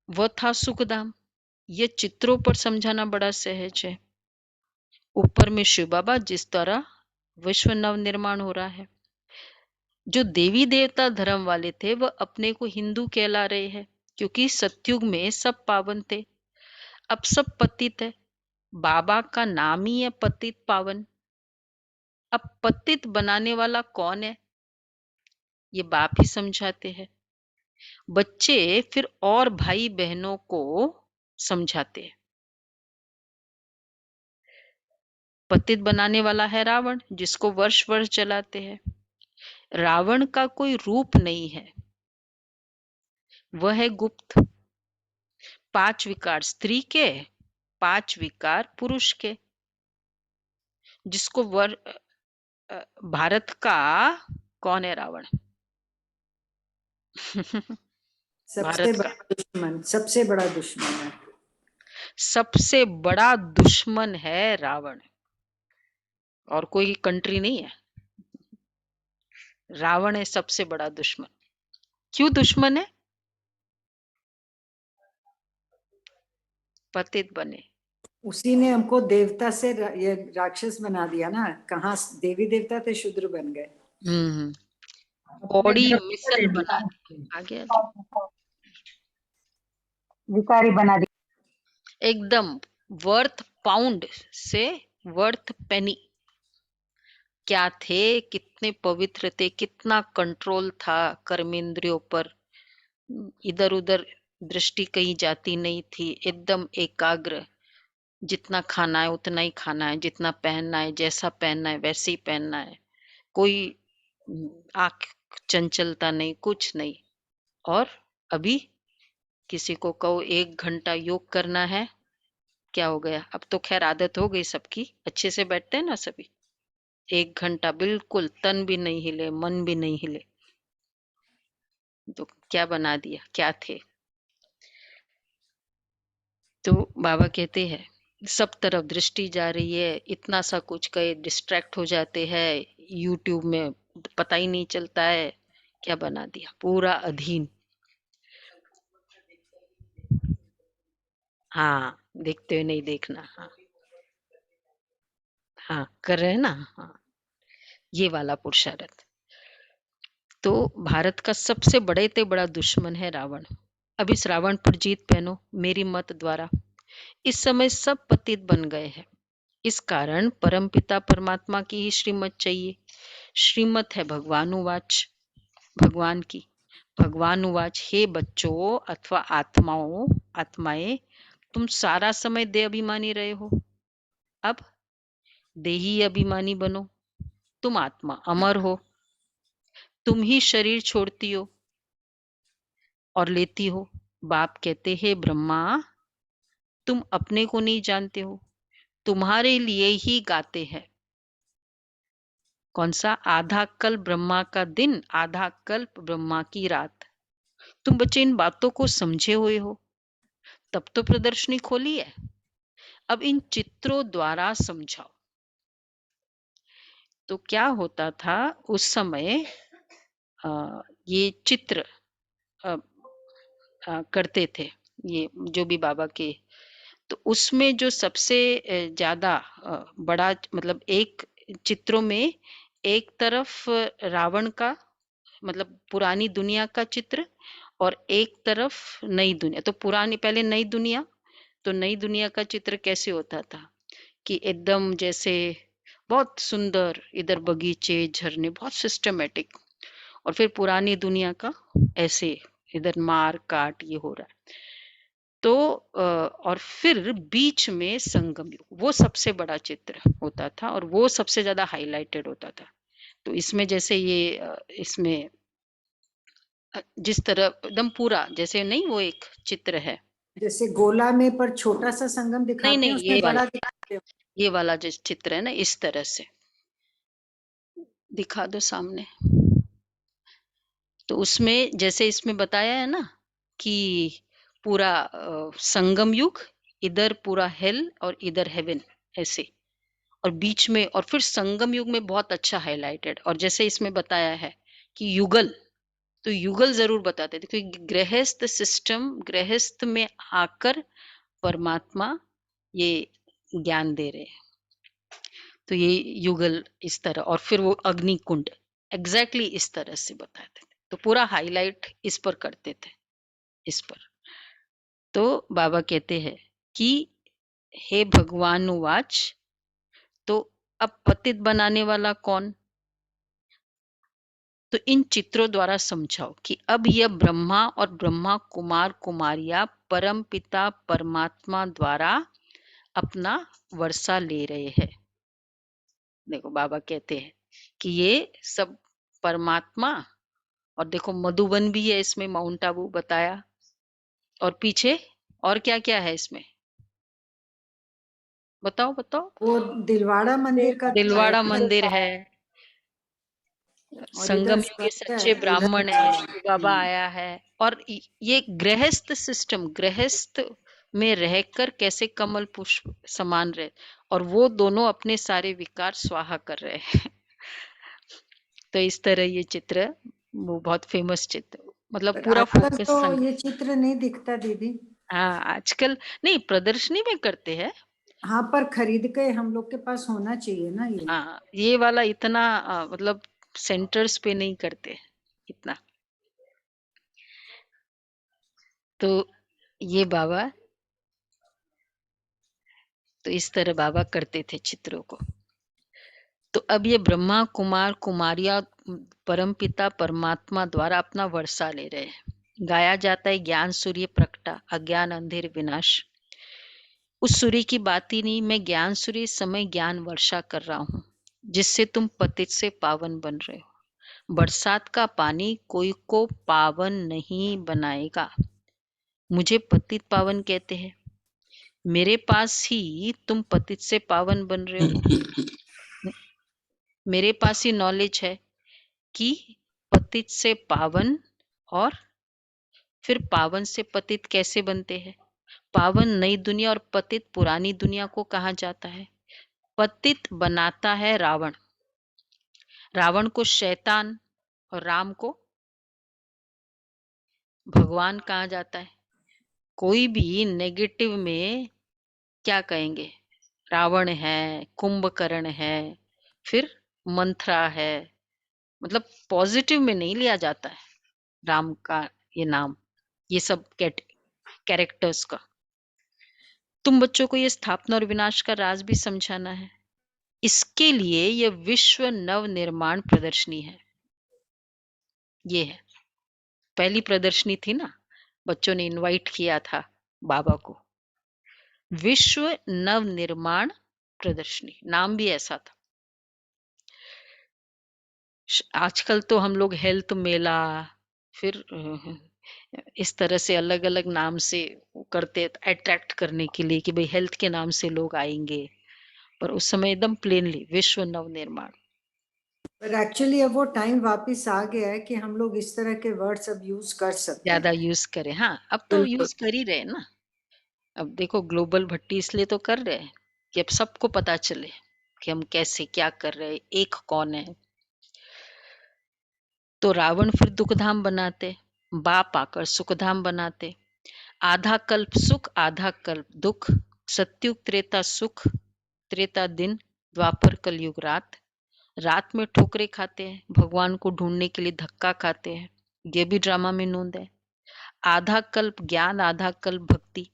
वह था सुखधाम। ये चित्रों पर समझाना बड़ा सहज है। ऊपर में शिव बाबा जिस तरह विश्व नव निर्माण हो रहा है। जो देवी देवता धर्म वाले थे वह अपने को हिंदू कहला रहे हैं, क्योंकि सतयुग में सब पावन थे, अब सब पतित है। बाबा का नाम ही है पतित पावन। अब पतित बनाने वाला कौन है, ये बाप ही समझाते हैं। बच्चे फिर और भाई बहनों को समझाते हैं। पतित बनाने वाला है रावण, जिसको वर्ष वर्ष जलाते हैं। रावण का कोई रूप नहीं है, वह है गुप्त। 5 विकार स्त्री के, 5 विकार पुरुष के। जिसको भारत का कौन है रावण?
सबसे
भारत
बड़ा
का
दुश्मन, सबसे बड़ा दुश्मन है।
सबसे बड़ा दुश्मन है रावण, और कोई कंट्री नहीं है। रावण है सबसे बड़ा दुश्मन। क्यों दुश्मन है? पतित बने।
उसी ने हमको देवता से ये राक्षस बना दिया ना, कहाँ देवी देवता थे शूद्र बन गए।
बॉडी मिसल बना दी। आगे आगे
विकारी बना दी।
एकदम वर्थ पाउंड से वर्थ पेनी। क्या थे, कितने पवित्र थे, कितना कंट्रोल था कर्मेंद्रियों पर, इधर उधर दृष्टि कहीं जाती नहीं थी, एकदम एकाग्र। जितना खाना है उतना ही खाना है, जितना पहनना है जैसा पहनना है वैसे ही पहनना है, कोई आंख चंचलता नहीं, कुछ नहीं। और अभी किसी को कहो 1 घंटा योग करना है, क्या हो गया? अब तो खैर आदत हो गई सबकी, अच्छे से बैठते हैं ना सभी। 1 घंटा बिल्कुल तन भी नहीं हिले, मन भी नहीं हिले। तो क्या बना दिया, क्या थे? तो बाबा कहते हैं सब तरफ दृष्टि जा रही है, इतना सा कुछ कहे डिस्ट्रैक्ट हो जाते हैं, यूट्यूब में पता ही नहीं चलता है। क्या बना दिया, पूरा अधीन। हाँ, देखते हुए नहीं देखना। हाँ हाँ, कर रहे हैं ना। हाँ, ये वाला पुरुषार्थ। तो भारत का सबसे बड़े ते बड़ा दुश्मन है रावण। अब इस रावण पर जीत पहनो मेरी मत द्वारा। इस समय सब पतित बन गए हैं, इस कारण परमपिता परमात्मा की ही श्रीमत चाहिए। श्रीमत है भगवानुवाच, भगवान की। भगवानुवाच, हे बच्चों अथवा आत्माएं, तुम सारा समय देह अभिमानी रहे हो, अब देही अभिमानी बनो। तुम आत्मा अमर हो, तुम ही शरीर छोड़ती हो और लेती हो। बाप कहते हैं ब्रह्मा, तुम अपने को नहीं जानते हो, तुम्हारे लिए ही गाते हैं। कौन सा? आधा कल्प ब्रह्मा का दिन, आधा कल्प ब्रह्मा की रात। तुम बच्चे इन बातों को समझे हुए हो, तब तो प्रदर्शनी खोली है। अब इन चित्रों द्वारा समझाओ। तो क्या होता था उस समय, ये चित्र करते थे, ये जो भी बाबा के। तो उसमें जो सबसे ज्यादा बड़ा, मतलब एक चित्रों में एक तरफ रावण का, मतलब पुरानी दुनिया का चित्र, और एक तरफ नई दुनिया। तो पुरानी, पहले नई दुनिया, तो नई दुनिया का चित्र कैसे होता था कि एकदम जैसे बहुत सुंदर, इधर बगीचे झरने, बहुत सिस्टमेटिक। और फिर पुरानी दुनिया का ऐसे, इधर मार काट ये हो रहा है। तो और फिर बीच में संगम युग, वो सबसे बड़ा चित्र होता था और वो सबसे ज्यादा हाईलाइटेड होता था। तो इसमें जैसे ये इसमें जिस तरह एकदम पूरा जैसे नहीं, वो एक चित्र है,
जैसे गोला में पर छोटा सा संगम
नहीं
दिखाते हैं,
नहीं,
उसमें बड़ा दिखाते हैं।
ये वाला जो चित्र है ना, इस तरह से दिखा दो सामने। तो उसमें जैसे इसमें बताया है ना कि पूरा संगम युग, इधर पूरा हेल और इधर हेवन, ऐसे। और बीच में, और फिर संगम युग में बहुत अच्छा हाईलाइटेड। और जैसे इसमें बताया है कि युगल, तो युगल जरूर बताते थे, क्योंकि गृहस्थ सिस्टम, गृहस्थ में आकर परमात्मा ये ज्ञान दे रहे हैं। तो ये युगल इस तरह, और फिर वो अग्नि कुंड एग्जैक्टली इस तरह से बताते थे। तो पूरा हाईलाइट इस पर करते थे, इस पर। तो बाबा कहते हैं कि हे भगवानुवाच, तो अब पतित बनाने वाला कौन? तो इन चित्रों द्वारा समझाओ कि अब यह ब्रह्मा और ब्रह्मा कुमार कुमारियां परम पिता परमात्मा द्वारा अपना वर्षा ले रहे हैं। देखो बाबा कहते हैं कि ये सब परमात्मा, और देखो मधुबन भी है इसमें, माउंट आबू बताया, और पीछे और क्या क्या है इसमें, बताओ बताओ।
वो दिलवाड़ा मंदिर का
दिलवाड़ा मंदिर है,
और इधर
संगम युग के
स्वर्ग
सच्चे
है,
ब्राह्मण
उधर
है, शिव बाबा आया है। और ये गृहस्थ सिस्टम, गृहस्थ में रहकर कैसे कमल पुष्प समान रहे, और वो दोनों अपने सारे विकार स्वाहा कर रहे हैं। तो इस तरह ये चित्र, वो बहुत फेमस चित्र, मतलब पूरा
आजकल
फोकस
तो ये चित्र नहीं दिखता दीदी।
हाँ, आजकल नहीं, प्रदर्शनी में करते हैं,
हाँ, पर खरीद के हम लोग के पास होना चाहिए ना ये।
हाँ, ये वाला इतना मतलब सेंटर्स पे नहीं करते इतना। तो ये बाबा, तो इस तरह बाबा करते थे चित्रों को। तो अब ये ब्रह्मा कुमार कुमारिया परमपिता परमात्मा द्वारा अपना वर्षा ले रहे हैं। गाया जाता है ज्ञान सूर्य प्रकटा अज्ञान अंधेर विनाश। उस सूर्य की बात ही नहीं, मैं ज्ञान सूर्य समय ज्ञान वर्षा कर रहा हूँ, जिससे तुम पतित से पावन बन रहे हो। बरसात का पानी कोई को पावन नहीं बनाएगा। मुझे पतित पावन कहते हैं, मेरे पास ही तुम पतित से पावन बन रहे हो। मेरे पास ही नॉलेज है कि पतित से पावन, और फिर पावन से पतित कैसे बनते हैं। पावन नई दुनिया और पतित पुरानी दुनिया को कहा जाता है। पतित बनाता है रावण, रावण को शैतान और राम को भगवान कहा जाता है। कोई भी नेगेटिव में क्या कहेंगे, रावण है, कुंभकर्ण है, फिर मंथरा है, मतलब पॉजिटिव में नहीं लिया जाता है राम का ये नाम, ये सब कैरेक्टर्स का। तुम बच्चों को ये स्थापना और विनाश का राज भी समझाना है। इसके लिए यह विश्व नव निर्माण प्रदर्शनी है। ये है पहली प्रदर्शनी थी ना, बच्चों ने इनवाइट किया था बाबा को, विश्व नव निर्माण प्रदर्शनी, नाम भी ऐसा था। आजकल तो हम लोग हेल्थ मेला, फिर इस तरह से अलग अलग नाम से करते, अट्रैक्ट करने के लिए कि भाई हेल्थ के नाम से लोग आएंगे, पर उस समय एकदम प्लेनली विश्व नव निर्माण।
पर एक्चुअली अब वो टाइम वापस आ गया है कि हम लोग इस तरह के वर्ड्स अब यूज कर सकते
ज्यादा
हैं।
यूज करें। हाँ, अब तो
बिल्कुल।
यूज कर ही रहे हैं ना। अब देखो ग्लोबल भट्टी इसलिए तो कर रहे हैं कि अब सबको पता चले कि हम कैसे क्या कर रहे हैं, एक कौन है। तो रावण फिर दुखधाम बनाते, बाप आकर सुखधाम बनाते। आधा कल्प सुख आधा कल्प दुख, सत्युग त्रेता सुख, त्रेता दिन, द्वापर कलयुग रात। रात में ठोकरे खाते हैं, भगवान को ढूंढने के लिए धक्का खाते हैं, ये भी ड्रामा में नोंद है। आधा कल्प ज्ञान आधा कल्प भक्ति।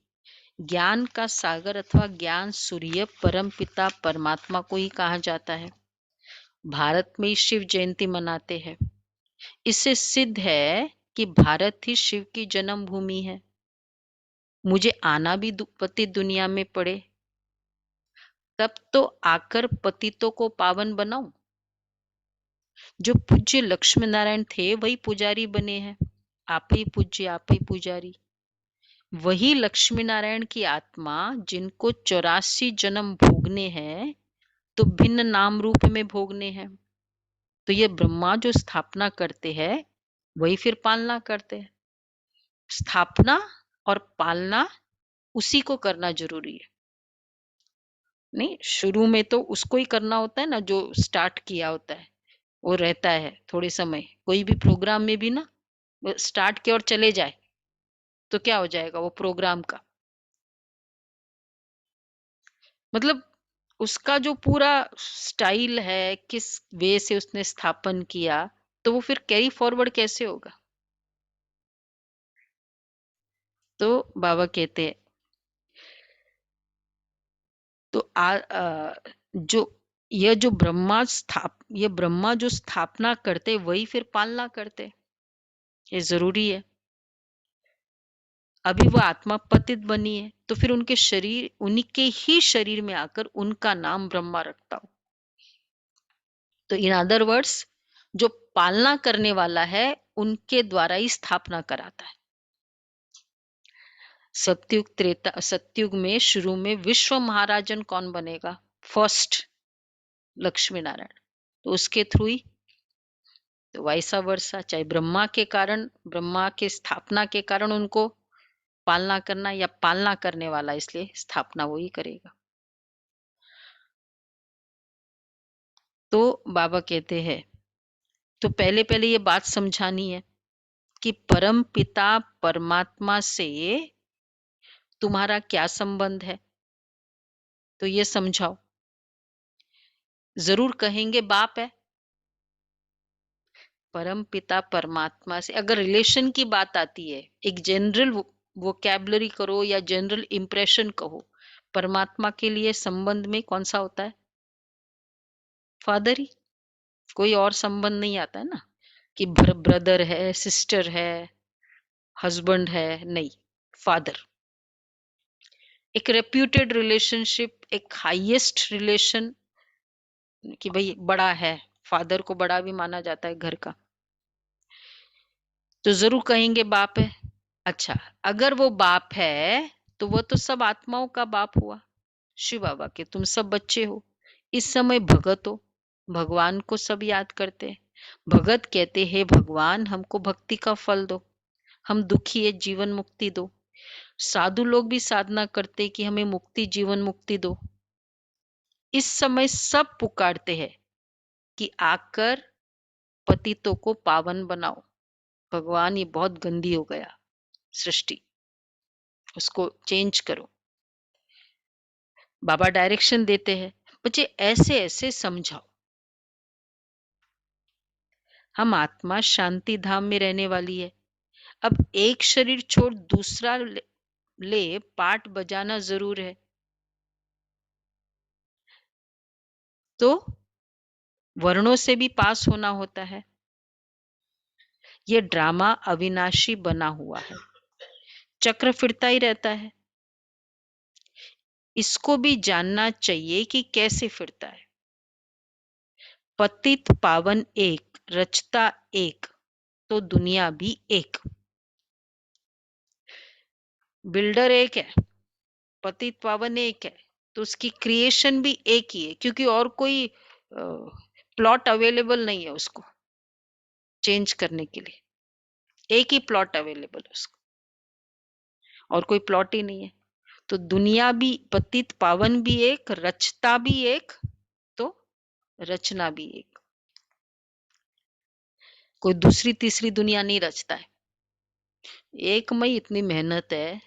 ज्ञान का सागर अथवा ज्ञान सूर्य परम पिता परमात्मा को ही कहा जाता है। भारत में शिव जयंती मनाते हैं। इससे सिद्ध है कि भारत ही शिव की जन्म भूमि है। मुझे आना भी पतित दुनिया में पड़े, तब तो आकर पतितों को पावन बनाऊं। जो पूज्य लक्ष्मी नारायण थे वही पुजारी बने हैं। आप ही पूज्य आप ही पुजारी। वही लक्ष्मी नारायण की आत्मा जिनको 84 जन्म भोगने हैं, तो भिन्न नाम रूप में भोगने हैं। तो ये ब्रह्मा जो स्थापना करते हैं वही फिर पालना करते हैं। स्थापना और पालना उसी को करना जरूरी है। नहीं, शुरू में तो उसको ही करना होता है ना जो स्टार्ट किया होता है, वो रहता है थोड़े समय। कोई भी प्रोग्राम में भी ना स्टार्ट किया और चले जाए तो क्या हो जाएगा वो प्रोग्राम का, मतलब उसका जो पूरा स्टाइल है, किस वे से उसने स्थापन किया, तो वो फिर कैरी फॉरवर्ड कैसे होगा। तो बाबा कहते हैं, तो ये ब्रह्मा जो स्थापना करते वही फिर पालना करते, ये जरूरी है। अभी वो आत्मा पतित बनी है, तो फिर उनके शरीर, उनके ही शरीर में आकर उनका नाम ब्रह्मा रखता हो। तो इन अदर वर्ड्स, जो पालना करने वाला है उनके द्वारा ही स्थापना कराता है। सत्युग त्रेता, सत्युग में शुरू में विश्व महाराजन कौन बनेगा, फर्स्ट लक्ष्मी नारायण, तो उसके थ्रू ही। तो वैसा वर्षा, चाहे ब्रह्मा के कारण, ब्रह्मा के स्थापना के कारण उनको पालना करना, या पालना करने वाला इसलिए स्थापना वो ही करेगा। तो बाबा कहते हैं, तो पहले पहले ये बात समझानी है कि परम पिता परमात्मा से तुम्हारा क्या संबंध है। तो ये समझाओ। जरूर कहेंगे बाप है। परम पिता परमात्मा से अगर रिलेशन की बात आती है, एक जनरल वोकैबुलरी करो या जनरल इंप्रेशन कहो, परमात्मा के लिए संबंध में कौन सा होता है? फादर ही, कोई और संबंध नहीं आता है ना, कि ब्रदर है, सिस्टर है, हस्बैंड है, नहीं, फादर। एक रेप्यूटेड रिलेशनशिप, एक हाईएस्ट रिलेशन कि भाई बड़ा है, फादर को बड़ा भी माना जाता है घर का, तो जरूर कहेंगे बाप है। अच्छा, अगर वो बाप है तो वो तो सब आत्माओं का बाप हुआ, शिव बाबा के तुम सब बच्चे हो, इस समय भगत हो, भगवान को सब याद करते हैं। भगत कहते हैं भगवान हमको भक्ति का फल दो, हम दुखी है जीवन मुक्ति दो। साधु लोग भी साधना करते कि हमें मुक्ति, जीवन मुक्ति दो। इस समय सब पुकारते हैं कि आकर पतितों को पावन बनाओ। भगवान ये बहुत गंदी हो गया सृष्टि, उसको चेंज करो। बाबा डायरेक्शन देते हैं, बच्चे ऐसे ऐसे समझाओ। हम आत्मा शांति धाम में रहने वाली है। अब एक शरीर छोड़ दूसरा ले पाठ बजाना जरूर है, तो वर्णों से भी पास होना होता है। ये ड्रामा अविनाशी बना हुआ है, चक्र फिरता ही रहता है। इसको भी जानना चाहिए कि कैसे फिरता है। पतित पावन एक, रचता एक, तो दुनिया भी एक। बिल्डर एक है, पतित पावन एक है, तो उसकी क्रिएशन भी एक ही है, क्योंकि और कोई प्लॉट अवेलेबल नहीं है उसको चेंज करने के लिए। एक ही प्लॉट अवेलेबल है उसको, और कोई प्लॉट ही नहीं है। तो दुनिया भी, पतित पावन भी एक, रचता भी एक, तो रचना भी एक। कोई दूसरी तीसरी दुनिया नहीं रचता है। एक में इतनी मेहनत है,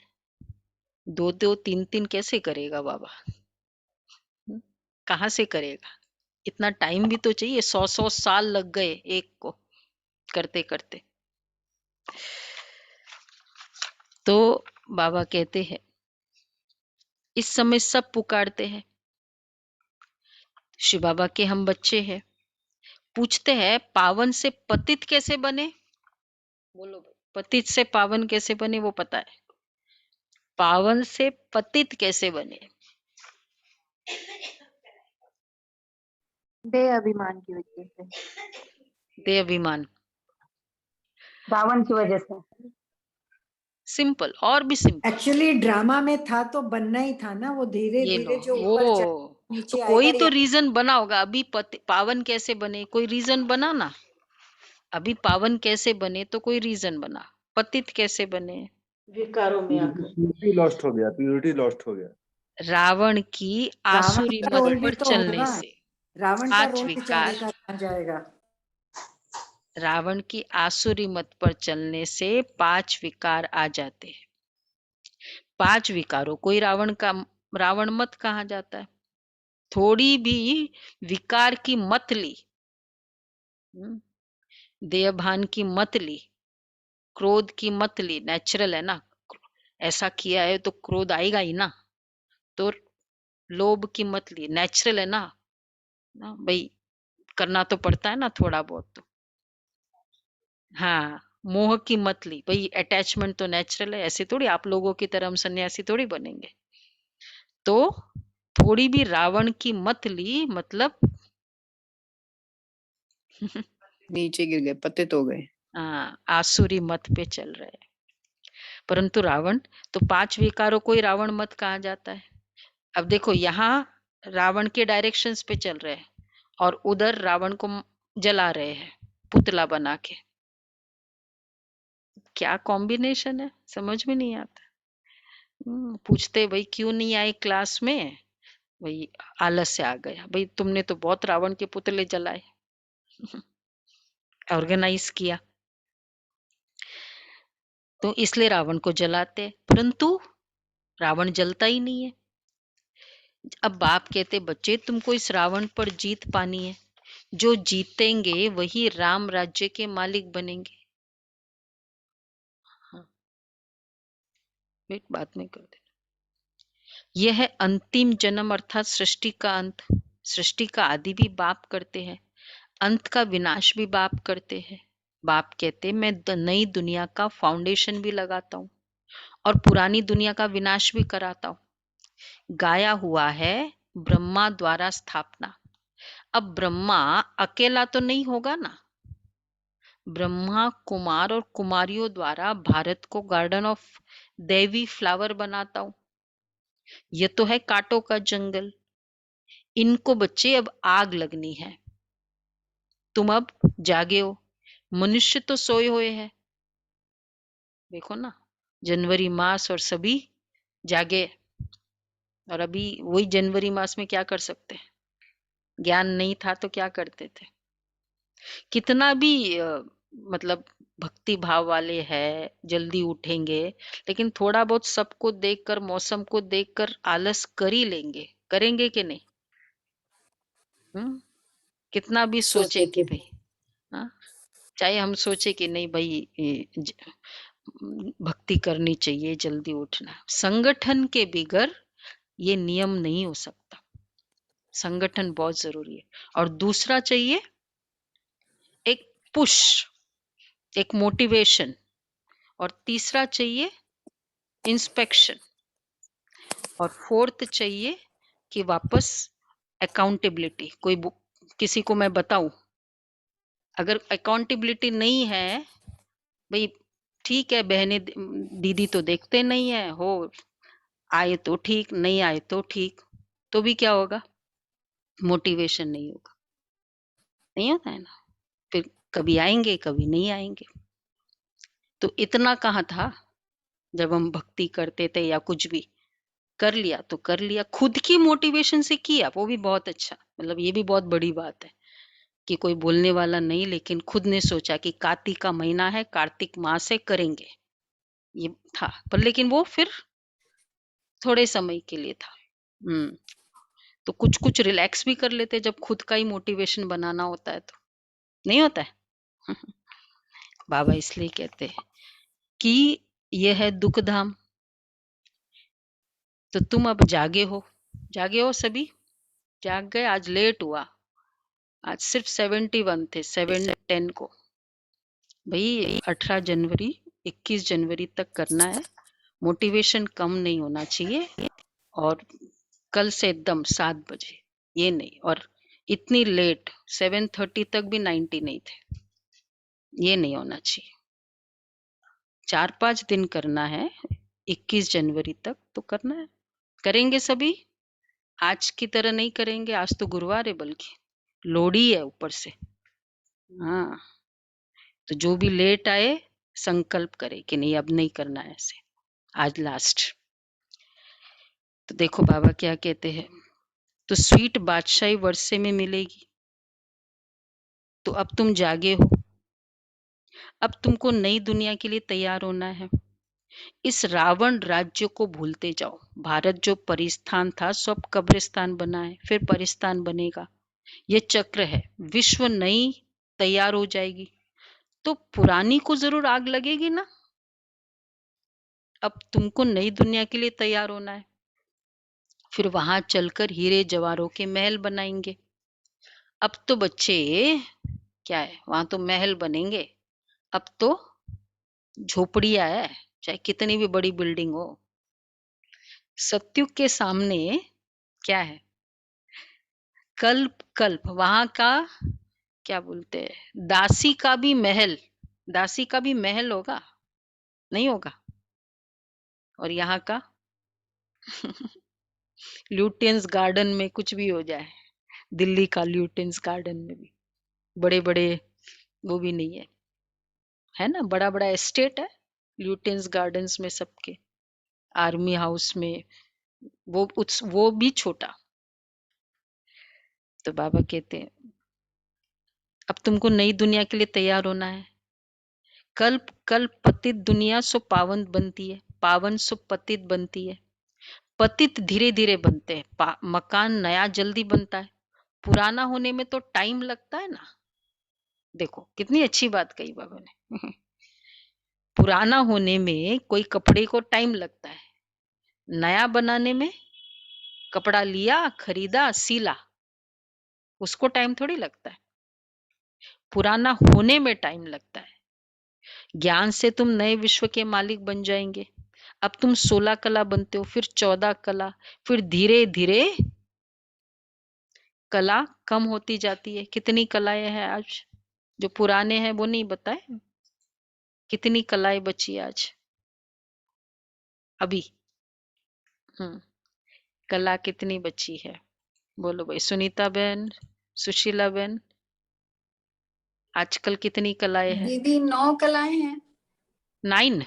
दो दो तीन तीन कैसे करेगा बाबा? कहाँ से करेगा? इतना टाइम भी तो चाहिए, 100 साल लग गए एक को करते करते। तो बाबा कहते हैं इस समय सब पुकारते हैं, शिव बाबा के हम बच्चे हैं। पूछते हैं पावन से पतित कैसे बने? बोलो भाई, पतित से पावन कैसे बने वो पता है, पावन से पतित कैसे बने?
देह अभिमान की वजह से,
देह अभिमान,
रावण की वजह से।
सिंपल, और भी सिंपल।
एक्चुअली ड्रामा में था तो बनना ही था ना, वो धीरे
ये
धीरे
लो,
जो ऊपर
वो तो
नीचे
कोई
आएगा
तो
या
रीजन बना होगा। अभी पावन कैसे बने, कोई रीजन बना ना। अभी पावन कैसे बने तो कोई रीजन बना, पतित कैसे बने?
विकारों में आकर
प्योरिटी लॉस्ट हो गया, प्योरिटी लॉस्ट हो गया।
रावण की
रावण
आसुरी
का
मत
रोल भी
पर
तो
चलने
होगा,
से
रावण का
5
रोल भी
विकार,
आ जाएगा।
रावण की आसुरी मत पर चलने से 5 विकार आ जाते हैं। 5 विकारों, कोई रावण मत कहा जाता है। थोड़ी भी विकार की मत ली, देहभान की मत ली, क्रोध की मत ली, नेचुरल है ना, ऐसा किया है तो क्रोध आएगा ही ना। तो लोभ की मत ली, नेचुरल है ना, ना भाई, करना तो पड़ता है ना थोड़ा बहुत तो। हाँ, मोह की मत ली, भाई अटैचमेंट तो नेचुरल है, ऐसे थोड़ी आप लोगों की तरह हम सन्यासी थोड़ी बनेंगे। तो थोड़ी भी रावण की मत ली, मतलब
नीचे गिर गए, पतित हो गए।
आसुरी मत पे चल रहे हैं। परंतु रावण तो 5 विकारों को ही रावण मत कहा जाता है। अब देखो, यहाँ रावण के डायरेक्शंस पे चल रहे हैं और उधर रावण को जला रहे हैं पुतला बना के। क्या कॉम्बिनेशन है, समझ में नहीं आता। पूछते भाई क्यों नहीं आए क्लास में? भाई आलस से आ गया। भाई तुमने तो बहुत रावण के पुतले जलाए, ऑर्गेनाइज किया, तो इसलिए रावण को जलाते। परंतु रावण जलता ही नहीं है। अब बाप कहते बच्चे तुमको इस रावण पर जीत पानी है, जो जीतेंगे वही राम राज्य के मालिक बनेंगे। हाँ, वेट बाद में कर दे। यह है अंतिम जन्म अर्थात सृष्टि का अंत। सृष्टि का आदि भी बाप करते हैं, अंत का विनाश भी बाप करते हैं। बाप कहते मैं नई दुनिया का फाउंडेशन भी लगाता हूँ और पुरानी दुनिया का विनाश भी कराता हूँ। गाया हुआ है ब्रह्मा द्वारा स्थापना। अब ब्रह्मा अकेला तो नहीं होगा ना, ब्रह्मा कुमार और कुमारियों द्वारा भारत को गार्डन ऑफ देवी फ्लावर बनाता हूं। यह तो है कांटों का जंगल, इनको बच्चे अब आग लगनी है। तुम अब जागे हो, मनुष्य तो सोए हुए हैं। देखो ना, जनवरी मास और सभी जागे, और अभी वही जनवरी मास में क्या कर सकते हैं? ज्ञान नहीं था तो क्या करते थे? कितना भी मतलब भक्ति भाव वाले हैं, जल्दी उठेंगे, लेकिन थोड़ा बहुत सबको देखकर, मौसम को देखकर आलस कर ही लेंगे, करेंगे कि नहीं? कितना भी सोचे कि भाई, हाँ, चाहे हम सोचे कि नहीं भाई भक्ति करनी चाहिए, जल्दी उठना, संगठन के बिगर ये नियम नहीं हो सकता। संगठन बहुत जरूरी है। और दूसरा चाहिए एक पुश, एक मोटिवेशन, और तीसरा चाहिए इंस्पेक्शन, और फोर्थ चाहिए कि वापस अकाउंटेबिलिटी। किसी को मैं बताऊं, अगर अकाउंटेबिलिटी नहीं है भाई, ठीक है बहने दीदी तो देखते नहीं है, हो आए तो ठीक, नहीं आए तो ठीक, तो भी क्या होगा? मोटिवेशन नहीं होगा, नहीं होता है ना, फिर कभी आएंगे कभी नहीं आएंगे। तो इतना कहाँ था जब हम भक्ति करते थे या कुछ भी कर लिया तो कर लिया, खुद की मोटिवेशन से किया, वो भी बहुत अच्छा। मतलब ये भी बहुत बड़ी बात है कि कोई बोलने वाला नहीं, लेकिन खुद ने सोचा कि कार्तिक का महीना है, कार्तिक मास है, करेंगे, ये था। पर लेकिन वो फिर थोड़े समय के लिए था। तो कुछ कुछ रिलैक्स भी कर लेते जब खुद का ही मोटिवेशन बनाना होता है, तो नहीं होता है। बाबा इसलिए कहते हैं कि यह है दुख धाम। तो तुम अब जागे हो सभी, जाग गए। आज लेट हुआ, आज सिर्फ 71 थे, 710 को। भाई 18 जनवरी 21 जनवरी तक करना है, मोटिवेशन कम नहीं होना चाहिए, और कल से एकदम 7 बजे, ये नहीं। और इतनी लेट 7:30 तक भी 90 नहीं थे, ये नहीं होना चाहिए। 4-5 दिन करना है, 21 जनवरी तक तो करना है। करेंगे सभी, आज की तरह नहीं करेंगे, आज तो गुरुवार है, बल्कि लोहड़ी है ऊपर से। हाँ, तो जो भी लेट आए संकल्प करे कि नहीं अब नहीं करना है ऐसे, आज लास्ट। तो देखो बाबा क्या कहते हैं, तो स्वीट बादशाही वर्षे में मिलेगी। तो अब तुम जागे हो, अब तुमको नई दुनिया के लिए तैयार होना है। इस रावण राज्य को भूलते जाओ। भारत जो परिस्थान था सब कब्रिस्तान बना है, फिर परिस्थान बनेगा। ये चक्र है, विश्व नई तैयार हो जाएगी तो पुरानी को जरूर आग लगेगी ना। अब तुमको नई दुनिया के लिए तैयार होना है, फिर वहां चलकर हीरे जवाहरों के महल बनाएंगे। अब तो बच्चे क्या है, वहां तो महल बनेंगे, अब तो झोपड़ियां है, चाहे कितनी भी बड़ी बिल्डिंग हो। सत्युग के सामने क्या है, कल्प कल्प। वहां का क्या बोलते हैं, दासी का भी महल, दासी का भी महल होगा, नहीं होगा? और यहाँ का ल्यूटियंस गार्डन में कुछ भी हो जाए, दिल्ली का ल्यूटियंस गार्डन में भी बड़े बड़े वो भी नहीं है, है ना, बड़ा बड़ा एस्टेट है ल्यूटियंस गार्डन्स में सबके, आर्मी हाउस में, वो भी छोटा। तो बाबा कहते हैं अब तुमको नई दुनिया के लिए तैयार होना है। कल्प कल्प पतित दुनिया सो पावन बनती है, पावन सो पतित बनती है। पतित धीरे धीरे बनते हैं, मकान नया जल्दी बनता है, पुराना होने में तो टाइम लगता है ना। देखो कितनी अच्छी बात कही बाबा ने। पुराना होने में कोई कपड़े को टाइम लगता है, नया बनाने में कपड़ा लिया, खरीदा, सीला, उसको टाइम थोड़ी लगता है। पुराना होने में टाइम लगता है। ज्ञान से तुम नए विश्व के मालिक बन जाएंगे। अब तुम 16 कला बनते हो, फिर 14 कला, फिर धीरे धीरे कला कम होती जाती है। कितनी कलाएं हैं आज? जो पुराने हैं वो नहीं बताए, कितनी कलाएं बची आज अभी? कला कितनी बची है? बोलो भाई। सुनीता बहन, सुशीला बहन, आजकल कितनी कलाएं हैं?
दीदी 9 कलाएं हैं।
9?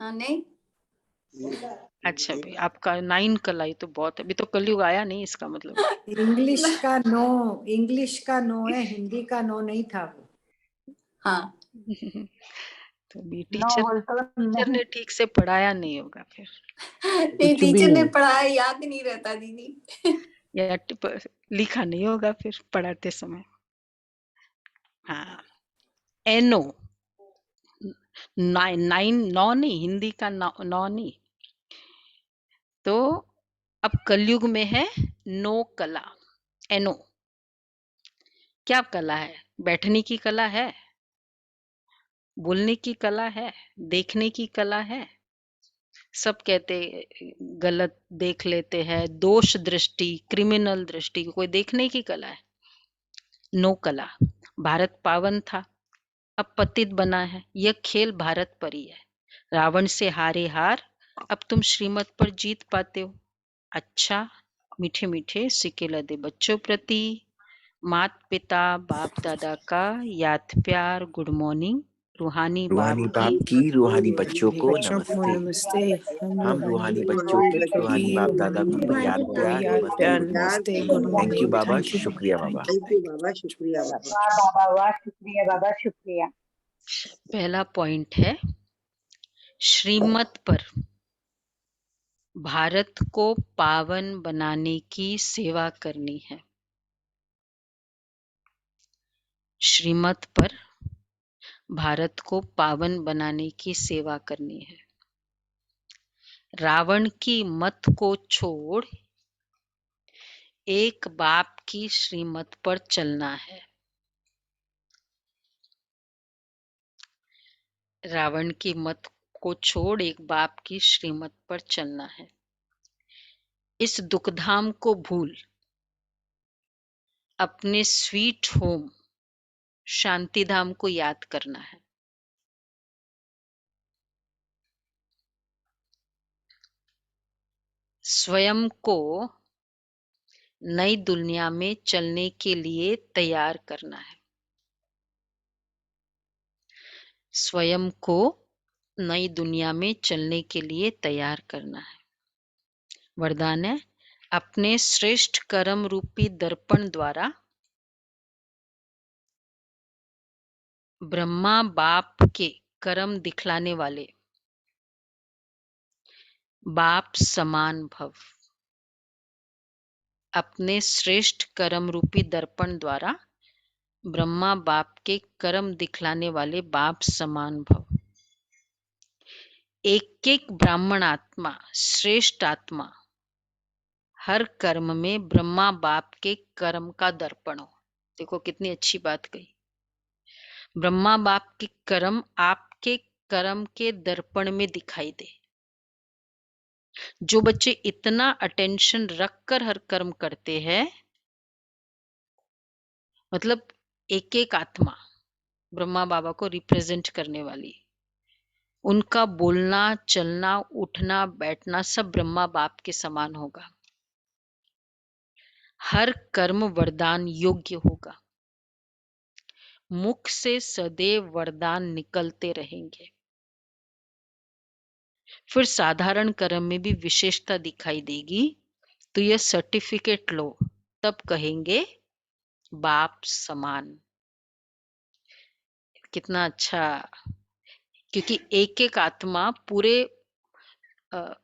हाँ नहीं,
अच्छा भाई, आपका 9 कलाई तो बहुत है। अभी तो कलयुग आया नहीं, इसका मतलब।
इंग्लिश का 9 है, हिंदी का 9 नहीं था वो।
हाँ
तो भी
9
टीचर
बोलता
टीचर
नहीं।
ने ठीक से पढ़ाया नहीं होगा फिर,
नहीं, टीचर ने पढ़ाया याद नहीं रहता दीदी।
या लिखा नहीं होगा फिर पढ़ाते समय। हाँ, एनो 9 नहीं, हिंदी का 9 नहीं। तो अब कलयुग में है 9 कला। एनो क्या कला है? बैठने की कला है, बोलने की कला है, देखने की कला है। सब कहते गलत देख लेते हैं, दोष दृष्टि, क्रिमिनल दृष्टि, कोई देखने की कला है। 9 कला। भारत पावन था, अब पतित बना है। यह खेल भारत पर ही है। रावण से हारे हार, अब तुम श्रीमत पर जीत पाते हो। अच्छा, मीठे मीठे सिक्के लदे बच्चों प्रति, मात पिता बाप दादा का याद प्यार, गुड मॉर्निंग। रूहानी
रूहानी
बाप
बाप
की
की रूहानी बच्चों को
बच्चों को
नमस्ते।
नमस्ते।
हम रूहानी बच्चों की रूहानी बाप दादा को याद प्यार,
याद
नमस्ते,
प्यार,
गुड
नमस्ते,
morning.
Good
thank you
morning.
Baba,
thank you
शुक्रिया बाबा।
थैंक यू बाबा, शुक्रिया बाबा।
वाह बाबा वाह, शुक्रिया बाबा शुक्रिया।
पहला पॉइंट है, श्रीमत पर भारत को पावन बनाने की सेवा करनी है। श्रीमत पर भारत को पावन बनाने की सेवा करनी है। रावण की मत को छोड़ एक बाप की श्रीमत पर चलना है। रावण की मत को छोड़ एक बाप की श्रीमत पर चलना है। इस दुखधाम को भूल अपने स्वीट होम शांतिधाम को याद करना है। स्वयं को नई दुनिया में चलने के लिए तैयार करना है। स्वयं को नई दुनिया में चलने के लिए तैयार करना है। वरदान है, अपने श्रेष्ठ कर्म रूपी दर्पण द्वारा ब्रह्मा बाप के कर्म दिखलाने वाले बाप समान भव। अपने श्रेष्ठ कर्म रूपी दर्पण द्वारा ब्रह्मा बाप के कर्म दिखलाने वाले बाप समान भव। एक एक ब्राह्मण आत्मा, श्रेष्ठ आत्मा, हर कर्म में ब्रह्मा बाप के कर्म का दर्पण हो। देखो कितनी अच्छी बात कही। ब्रह्मा बाप के कर्म आपके कर्म के दर्पण में दिखाई दे। जो बच्चे इतना अटेंशन रखकर हर कर्म करते हैं, मतलब एक एक आत्मा ब्रह्मा बाबा को रिप्रेजेंट करने वाली, उनका बोलना, चलना, उठना, बैठना सब ब्रह्मा बाप के समान होगा। हर कर्म वरदान योग्य होगा। मुख से सदैव वरदान निकलते रहेंगे। फिर साधारण कर्म में भी विशेषता दिखाई देगी, तो यह सर्टिफिकेट लो, तब कहेंगे बाप समान। कितना अच्छा, क्योंकि एक एक आत्मा पूरे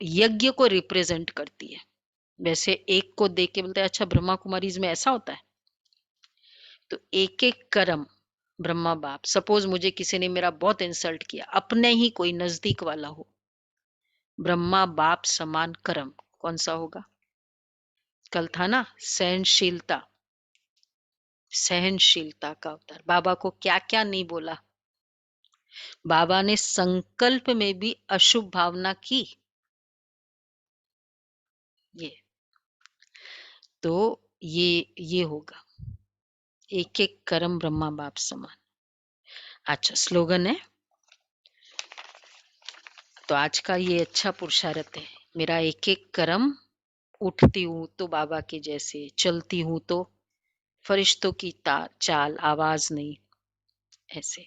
यज्ञ को रिप्रेजेंट करती है। वैसे एक को देख के बोलते हैं अच्छा ब्रह्मा कुमारीज में ऐसा होता है, तो एक एक कर्म ब्रह्मा बाप, सपोज मुझे किसी ने मेरा बहुत इंसल्ट किया, अपने ही कोई नजदीक वाला हो, ब्रह्मा बाप समान कर्म कौन सा होगा? कल था ना सहनशीलता, सहनशीलता का अवतार। बाबा को क्या क्या नहीं बोला, बाबा ने संकल्प में भी अशुभ भावना की। ये तो ये होगा, एक एक कर्म ब्रह्मा बाप समान। अच्छा स्लोगन है, तो आज का ये अच्छा पुरुषार्थ है। मेरा एक एक कर्म, उठती हूं तो बाबा के जैसे, चलती हूं तो फरिश्तों की चाल, आवाज नहीं, ऐसे।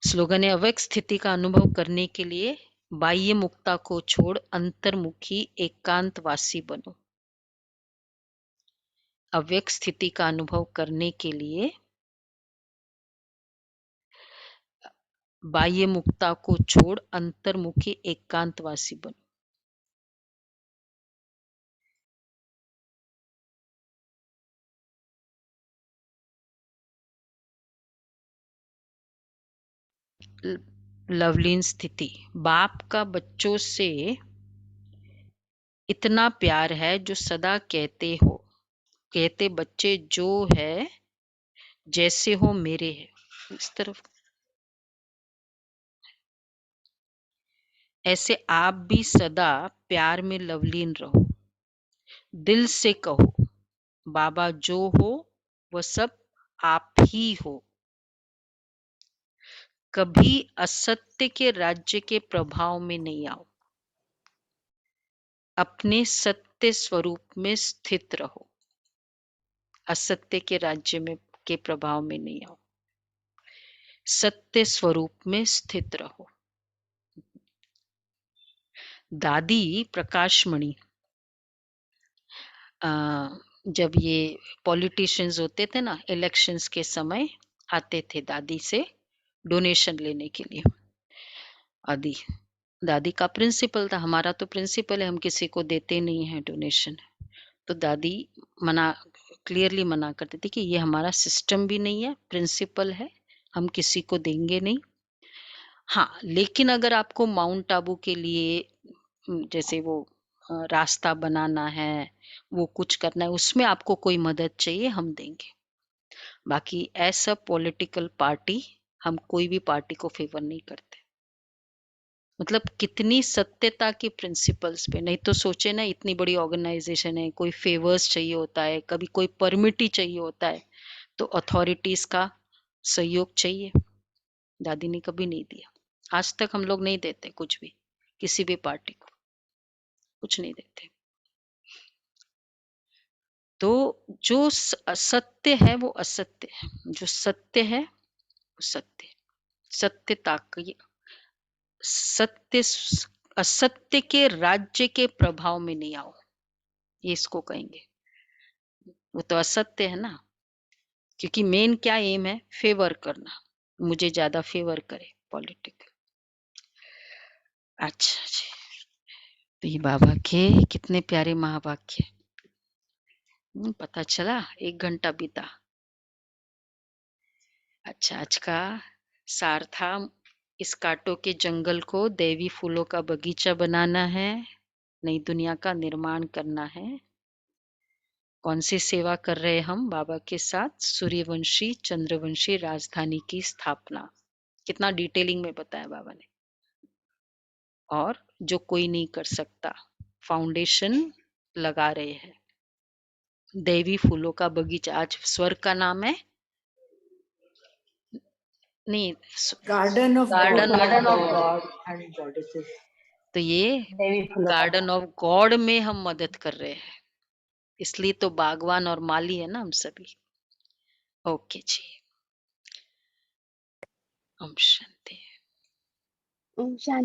स्लोगन है, अव्यक्त स्थिति का अनुभव करने के लिए बाह्य मुक्ता को छोड़ अंतर्मुखी एकांतवासी बनो। अव्यक्त स्थिति का अनुभव करने के लिए बाह्य मुक्ता को छोड़ अंतर्मुखी एकांतवासी बनो। लवलीन स्थिति, बाप का बच्चों से इतना प्यार है जो सदा कहते बच्चे जो है जैसे हो मेरे है। इस तरफ ऐसे आप भी सदा प्यार में लवलीन रहो, दिल से कहो बाबा जो हो वह सब आप ही हो। कभी असत्य के राज्य के प्रभाव में नहीं आओ, अपने सत्य स्वरूप में स्थित रहो। असत्य के राज्य में के प्रभाव में नहीं आओ, सत्य स्वरूप में स्थित रहो। दादी प्रकाशमणि, जब ये पॉलिटिशियंस होते थे ना, इलेक्शंस के समय आते थे दादी से डोनेशन लेने के लिए। दादी का प्रिंसिपल था, हमारा तो प्रिंसिपल है, हम किसी को देते नहीं है डोनेशन। तो दादी क्लियरली मना करती थी कि ये हमारा सिस्टम भी नहीं है, प्रिंसिपल है, हम किसी को देंगे नहीं। हाँ, लेकिन अगर आपको माउंट आबू के लिए जैसे वो रास्ता बनाना है, वो कुछ करना है, उसमें आपको कोई मदद चाहिए, हम देंगे। बाकी ऐसा पॉलिटिकल पार्टी, हम कोई भी पार्टी को फेवर नहीं करते। मतलब कितनी सत्यता की प्रिंसिपल्स पे। नहीं तो सोचे ना, इतनी बड़ी ऑर्गेनाइजेशन है, कोई फेवर्स चाहिए होता है, कभी कोई परमिट ही चाहिए होता है, तो अथॉरिटीज का सहयोग चाहिए। दादी ने कभी नहीं दिया, आज तक हम लोग नहीं देते कुछ भी, किसी भी पार्टी को कुछ नहीं देते। तो जो असत्य है वो असत्य है, जो सत्य है वो सत्य। सत्यता की, सत्य असत्य के राज्य के प्रभाव में नहीं आओ, ये इसको कहेंगे। वो तो असत्य है ना, क्योंकि मेन क्या एम है, फेवर करना, मुझे ज्यादा फेवर करे पॉलिटिकल। अच्छा जी, तो ये बाबा के कितने प्यारे महावाक्य। पता चला 1 घंटा बीता। अच्छा, आज का सार था, इस कांटों के जंगल को दैवी फूलों का बगीचा बनाना है, नई दुनिया का निर्माण करना है। कौन सी सेवा कर रहे हम बाबा के साथ? सूर्यवंशी चंद्रवंशी राजधानी की स्थापना। कितना डिटेलिंग में बताया बाबा ने। और जो कोई नहीं कर सकता, फाउंडेशन लगा रहे हैं, दैवी फूलों का बगीचा। आज स्वर्ग का नाम है नहीं,
garden of
God and goddesses,
तो ये
देवी फूलों का
गार्डन ऑफ गॉड में हम मदद कर रहे हैं, इसलिए तो बागवान और माली है ना हम सभी। ओके जी, ओम शांति।
ओम शांति।